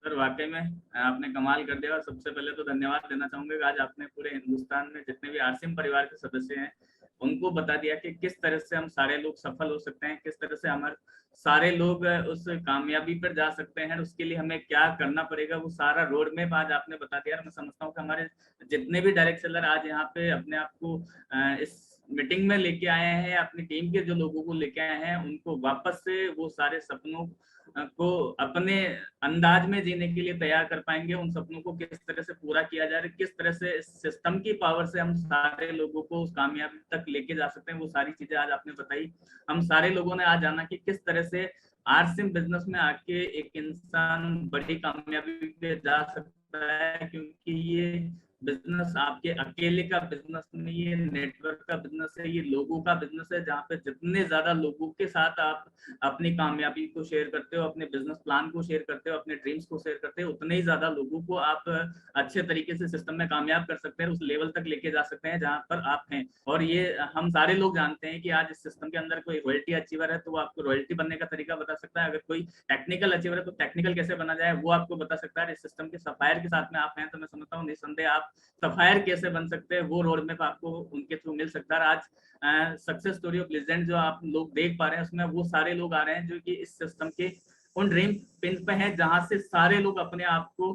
सर वाकई में आपने कमाल कर दिया, और सबसे पहले तो धन्यवाद देना चाहूंगा कि आज आपने पूरे हिंदुस्तान में जितने भी आरसीएम परिवार के सदस्य हैं उनको बता दिया कि किस तरह से हम सारे लोग सफल हो सकते हैं, किस तरह से हमारे सारे लोग उस कामयाबी पर जा सकते हैं, उसके लिए हमें क्या करना पड़ेगा, वो सारा रोड मैप आज आपने बता दिया। मैं समझता हूँ कि हमारे जितने भी डायरेक्ट सेलर आज यहाँ पे अपने आप को इस मीटिंग में लेके आए हैं, अपनी टीम के जो लोगों को लेके आए हैं, उनको वापस से वो सारे सपनों को अपने अंदाज में जीने के लिए तैयार कर पाएंगे। उन सपनों को किस तरह से पूरा किया जा रहा है, किस तरह से सिस्टम की पावर से हम सारे लोगों को उस कामयाबी तक लेके जा सकते हैं, वो सारी चीजें आज आपने बताई। हम सारे लोगों ने आज जाना कि किस तरह से आरसिम बिजनेस में आके एक इंसान बड़ी कामयाबी पे जा सकता है, क्योंकि ये बिजनेस आपके अकेले का बिजनेस नहीं है, नेटवर्क का बिजनेस है, ये लोगों का बिजनेस है, जहाँ पे जितने ज्यादा लोगों के साथ आप अपनी कामयाबी को शेयर करते हो, अपने बिजनेस प्लान को शेयर करते हो, अपने ड्रीम्स को शेयर करते हो, उतने ही ज्यादा लोगों को आप अच्छे तरीके से सिस्टम में कामयाब कर सकते हैं, उस लेवल तक लेके जा सकते हैं जहाँ पर आप हैं। और ये हम सारे लोग जानते हैं कि आज इस सिस्टम के अंदर कोई रॉयल्टी अचीवर है तो वो आपको रॉयल्टी बनने का तरीका बता सकता है, अगर कोई टेक्निकल अचीवर है तो टेक्निकल कैसे बना जाए वो आपको बता सकता है। इस सिस्टम के सप्लायर के साथ में आप हैं तो मैं समझता हूँ निस्संदेह आप सफायर कैसे बन सकते हैं वो रोड मैप आपको उनके थ्रू मिल सकता है। आज सक्सेस स्टोरी ऑफ लेजेंड जो आप लोग देख पा रहे हैं उसमें वो सारे लोग आ रहे हैं जो कि इस सिस्टम के उन ड्रीम पिन पे हैं जहां से सारे लोग अपने आप को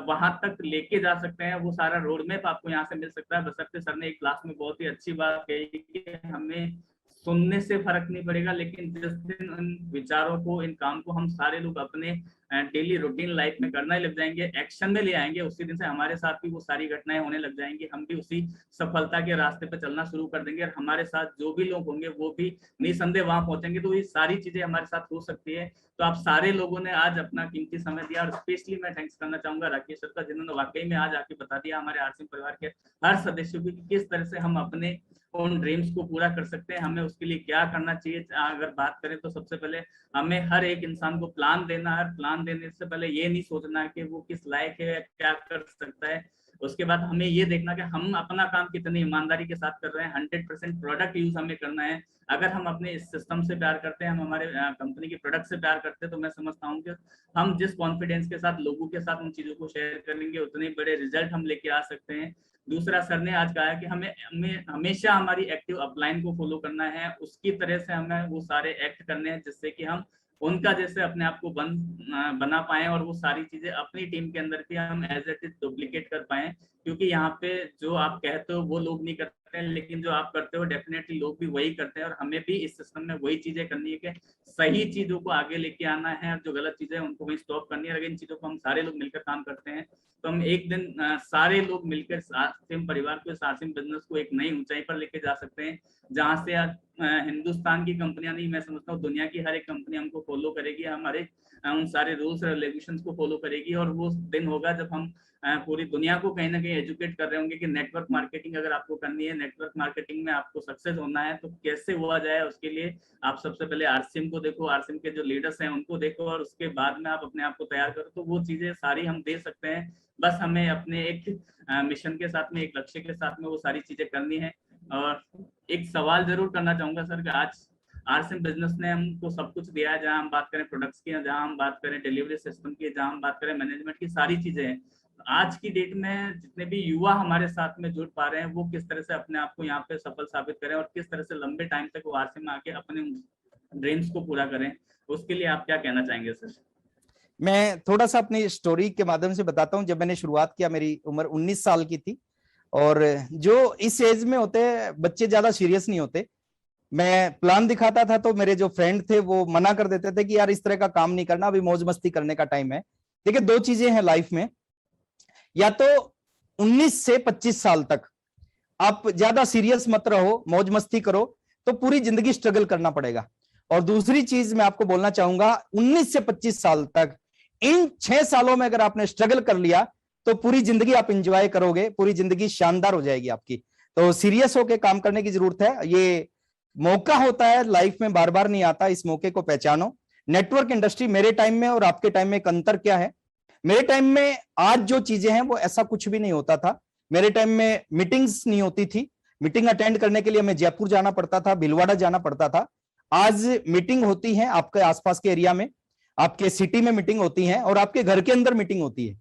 वहां तक लेके जा सकते हैं। वो सारा रोड मैप आपको यहाँ से मिल सकता है। बशर्ते सर ने एक क्लास में बहुत ही अच्छी बात कही कि हमें सुनने से फर्क नहीं पड़ेगा, लेकिन जिस दिन इन विचारों को, इन काम को हम सारे लोग अपने डेली रूटीन लाइफ में करना ही लग जाएंगे, एक्शन में ले आएंगे, उसी दिन से हमारे साथ भी वो सारी घटनाएं होने लग जाएंगी, हम भी उसी सफलता के रास्ते पर चलना शुरू कर देंगे और हमारे साथ जो भी लोग होंगे वो भी निसंदेह वहां पहुंचेंगे। तो ये सारी चीजें हमारे साथ हो सकती है। तो आप सारे लोगों ने आज अपना कीमती समय दिया और स्पेशली मैं थैंक्स करना चाहूंगा राकेश सर का, जिन्होंने वाकई में आज आके बता दिया हमारे आरसिम परिवार के हर सदस्यों को किस तरह से हम अपने उन ड्रीम्स को पूरा कर सकते हैं, हमें उसके लिए क्या करना चाहिए। अगर बात करें तो सबसे पहले हमें हर एक इंसान को प्लान देना है। प्लान देने से पहले ये नहीं सोचना है कि वो किस लायक है, क्या कर सकता है। उसके बाद हमें ये देखना कि हम अपना काम कितनी ईमानदारी के साथ कर रहे हैं, 100% प्रोडक्ट यूज हमें करना है। अगर हम अपने इस सिस्टम से प्यार करते हैं, हम हमारे कंपनी के प्रोडक्ट से प्यार करते हैं, तो मैं समझता हूँ कि हम जिस कॉन्फिडेंस के साथ लोगों के साथ उन चीजों को शेयर करेंगे उतने बड़े रिजल्ट हम लेके आ सकते हैं। दूसरा, सर ने आज कहा कि हमें हमेशा हमारी एक्टिव अपलाइन को फॉलो करना है, उसकी तरह से हमें वो सारे एक्ट करने हैं जिससे कि हम उनका जैसे अपने आप को बना पाए और वो सारी चीजें अपनी टीम के अंदर की हम एज इट इज डुप्लीकेट कर पाए। क्योंकि यहाँ पे जो आप कहते हो वो लोग नहीं करते हैं, लेकिन जो आप करते हो डेफिनेटली लोग भी वही करते हैं। और हमें भी इस सिस्टम में वही चीजें करनी है कि सही चीजों को आगे लेके आना है और जो गलत चीजें हैं उनको वही स्टॉप करनी है। अगर इन चीजों को हम सारे लोग मिलकर काम करते हैं तो हम एक दिन सारे लोग मिलकर आरसिम परिवार को, आरसिम बिजनेस को एक नई ऊंचाई पर लेके जा सकते हैं, जहां से हिंदुस्तान की कंपनियां नहीं, मैं समझता हूँ दुनिया की हर एक कंपनी हमको फॉलो करेगी, हमारे उन सारे रूल्स रेगुलेशंस को फॉलो करेगी। और वो दिन होगा जब हम पूरी दुनिया को कहीं ना कहीं एजुकेट कर रहे होंगे कि नेटवर्क मार्केटिंग अगर आपको करनी है, नेटवर्क मार्केटिंग में आपको सक्सेस होना है तो कैसे हुआ जाए। उसके लिए आप सबसे पहले आरसिम को देखो, आरसिम के जो लीडर्स हैं उनको देखो और उसके बाद में आप अपने आप को तैयार करो। तो वो चीजें सारी हम दे सकते हैं, बस हमें अपने एक मिशन के साथ में, एक लक्ष्य के साथ में वो सारी चीजें करनी है। और एक सवाल जरूर करना चाहूंगा सर कि आज आरसिम बिजनेस ने हमको सब कुछ दिया है, जहां हम बात करें प्रोडक्ट्स की, जहां हम बात करें डिलीवरी सिस्टम की, जहां हम बात करें मैनेजमेंट की, सारी चीजें हैं। आज की डेट में जितने भी युवा हमारे साथ में जुड़ पा रहे हैं वो किस तरह से अपने आप को यहाँ पे सफल साबित करें और किस तरह से लंबे टाइम तक वो आरसिम में आके अपने ड्रीम्स को पूरा करें, उसके लिए आप क्या कहना चाहेंगे सर? मैं थोड़ा सा अपनी स्टोरी के माध्यम से बताता हूँ। जब मैंने शुरुआत किया मेरी उम्र 19 साल की थी और जो इस एज में होते हैं बच्चे ज्यादा सीरियस नहीं होते। मैं प्लान दिखाता था तो मेरे जो फ्रेंड थे वो मना कर देते थे कि यार इस तरह का काम नहीं करना, अभी मौज मस्ती करने का टाइम है। देखिए दो चीजें हैं लाइफ में, या तो 19 से 25 साल तक आप ज्यादा सीरियस मत रहो, मौज मस्ती करो, तो पूरी जिंदगी स्ट्रगल करना पड़ेगा। और दूसरी चीज मैं आपको बोलना चाहूंगा, 19 से 25 साल तक इन 6 सालों में अगर आपने स्ट्रगल कर लिया तो पूरी जिंदगी आप एंजॉय करोगे, पूरी जिंदगी शानदार हो जाएगी आपकी। तो सीरियस होकर काम करने की जरूरत है। ये मौका होता है लाइफ में, बार बार नहीं आता, इस मौके को पहचानो। नेटवर्क इंडस्ट्री मेरे टाइम में और आपके टाइम में एक अंतर क्या है? मेरे टाइम में आज जो चीजें हैं वो ऐसा कुछ भी नहीं होता था। मेरे टाइम में मीटिंग्स नहीं होती थी, मीटिंग अटेंड करने के लिए हमें जयपुर जाना पड़ता था, भीलवाड़ा जाना पड़ता था। आज मीटिंग होती है आपके आसपास के एरिया में, आपके सिटी में मीटिंग होती है और आपके घर के अंदर मीटिंग होती है।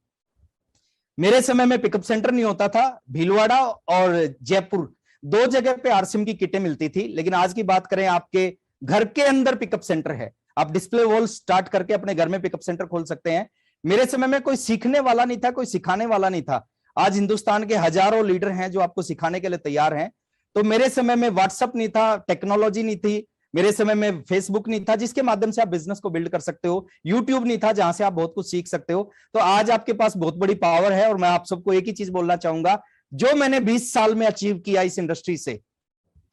मेरे समय में पिकअप सेंटर नहीं होता था, भीलवाड़ा और जयपुर 2 जगह पे आरसीएम की किटें मिलती थी, लेकिन आज की बात करें आपके घर के अंदर पिकअप सेंटर है। आप डिस्प्ले वॉल स्टार्ट करके अपने घर में पिकअप सेंटर खोल सकते हैं। मेरे समय में कोई सीखने वाला नहीं था, कोई सिखाने वाला नहीं था। आज हिंदुस्तान के हजारों लीडर हैं जो आपको सिखाने के लिए तैयार हैं। तो मेरे समय में व्हाट्सएप नहीं था, टेक्नोलॉजी नहीं थी, मेरे समय में फेसबुक नहीं था जिसके माध्यम से आप बिजनेस को बिल्ड कर सकते हो, यूट्यूब नहीं था जहां से आप बहुत कुछ सीख सकते हो। तो आज आपके पास बहुत बड़ी पावर है, और मैं आप सबको एक ही चीज बोलना चाहूंगा, जो मैंने 20 साल में अचीव किया इस इंडस्ट्री से,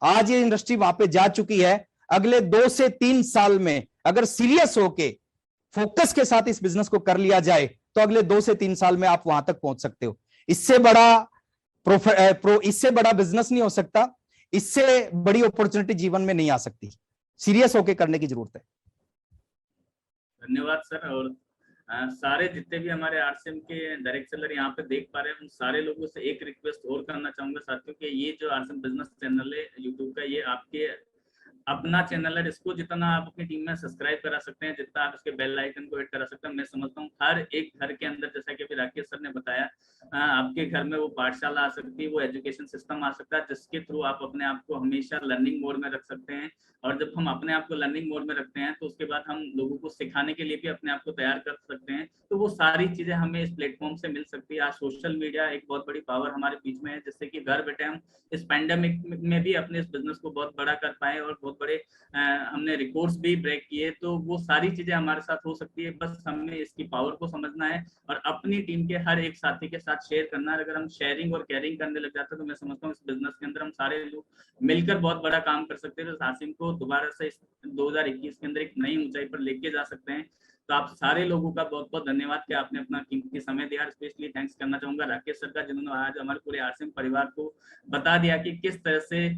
आज ये इंडस्ट्री वहां पे जा चुकी है। अगले 2 से 3 साल में अगर सीरियस होके फोकस के साथ इस बिजनेस को कर लिया जाए तो अगले 2 से 3 साल में आप वहां तक पहुंच सकते हो। इससे बड़ा बिजनेस नहीं हो सकता, इससे बड़ी अपॉर्चुनिटी जीवन में नहीं आ सकती। सीरियस होके करने की जरूरत है। धन्यवाद सर। और सारे जितने भी हमारे आरसीएम के डायरेक्ट सेलर यहाँ पे देख पा रहे हैं, उन सारे लोगों से एक रिक्वेस्ट और करना चाहूंगा साथियों कि ये जो आरसीएम बिजनेस चैनल है यूट्यूब का, ये आपके अपना चैनल है। इसको जितना आप अपनी टीम में सब्सक्राइब करा सकते हैं, जितना आप इसके बेल आइकन को हिट करा सकते हैं, मैं समझता हूँ हर एक घर के अंदर, जैसा कि अभी राकेश सर ने बताया, आपके घर में वो पाठशाला आ सकती है, वो एजुकेशन सिस्टम आ सकता है, जिसके थ्रू आप अपने आप को हमेशा लर्निंग मोड में रख सकते हैं। और जब हम अपने आप को लर्निंग मोड में रखते हैं तो उसके बाद हम लोगों को सिखाने के लिए भी अपने आप को तैयार कर सकते हैं। तो वो सारी चीजें हमें इस प्लेटफॉर्म से मिल सकती है। आज सोशल मीडिया एक बहुत बड़ी पावर हमारे बीच में है, जिससे कि घर बैठे हम इस पैंडेमिक में भी अपने इस बिजनेस को बहुत बड़ा कर पाए और बहुत बड़े हमने रिकॉर्ड्स भी ब्रेक किए। तो वो सारी चीजें हमारे साथ हो सकती है, बस हमें इसकी पावर को समझना है और अपनी टीम के हर एक साथी के साथ शेयर करना है। अगर हम शेयरिंग और केयरिंग करने लग जाते हैं तो मैं समझता हूँ इस बिजनेस के अंदर हम सारे लोग मिलकर बहुत बड़ा काम कर सकते हैं। तो आरसीएम को दोबारा से 2021 के अंदर एक नई ऊंचाई पर लेके जा सकते हैं। तो आप सारे लोगों का बहुत बहुत धन्यवाद कि आपने अपना कीमती समय दिया। स्पेशली थैंक्स करना चाहूंगा राकेश सर का, जिन्होंने आज हमारे पूरे आरसीएम परिवार को बता दिया कि किस तरह से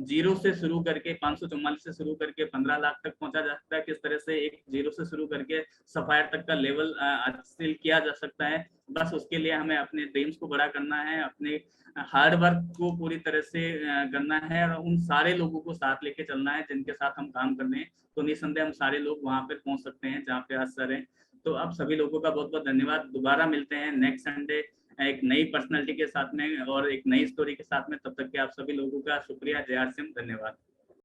0 से शुरू करके 544 से शुरू करके 15 लाख तक पहुंचा जा सकता है, किस तरह से एक 0 से शुरू करके सफायर तक का लेवल हासिल किया जा सकता है। बस उसके लिए हमें अपने ड्रीम्स को बड़ा करना है, अपने हार्ड वर्क को पूरी तरह से करना है और उन सारे लोगों को साथ लेके चलना है जिनके साथ हम काम कर रहे हैं। तो निसंदेह हम सारे लोग वहां पर पहुंच सकते हैं जहाँ पे आज सर है। तो आप सभी लोगों का बहुत बहुत धन्यवाद। दोबारा मिलते हैं नेक्स्ट संडे एक नई पर्सनालिटी के साथ में और एक नई स्टोरी के साथ में। तब तक के आप सभी लोगों का शुक्रिया। जय आरसीएम, धन्यवाद।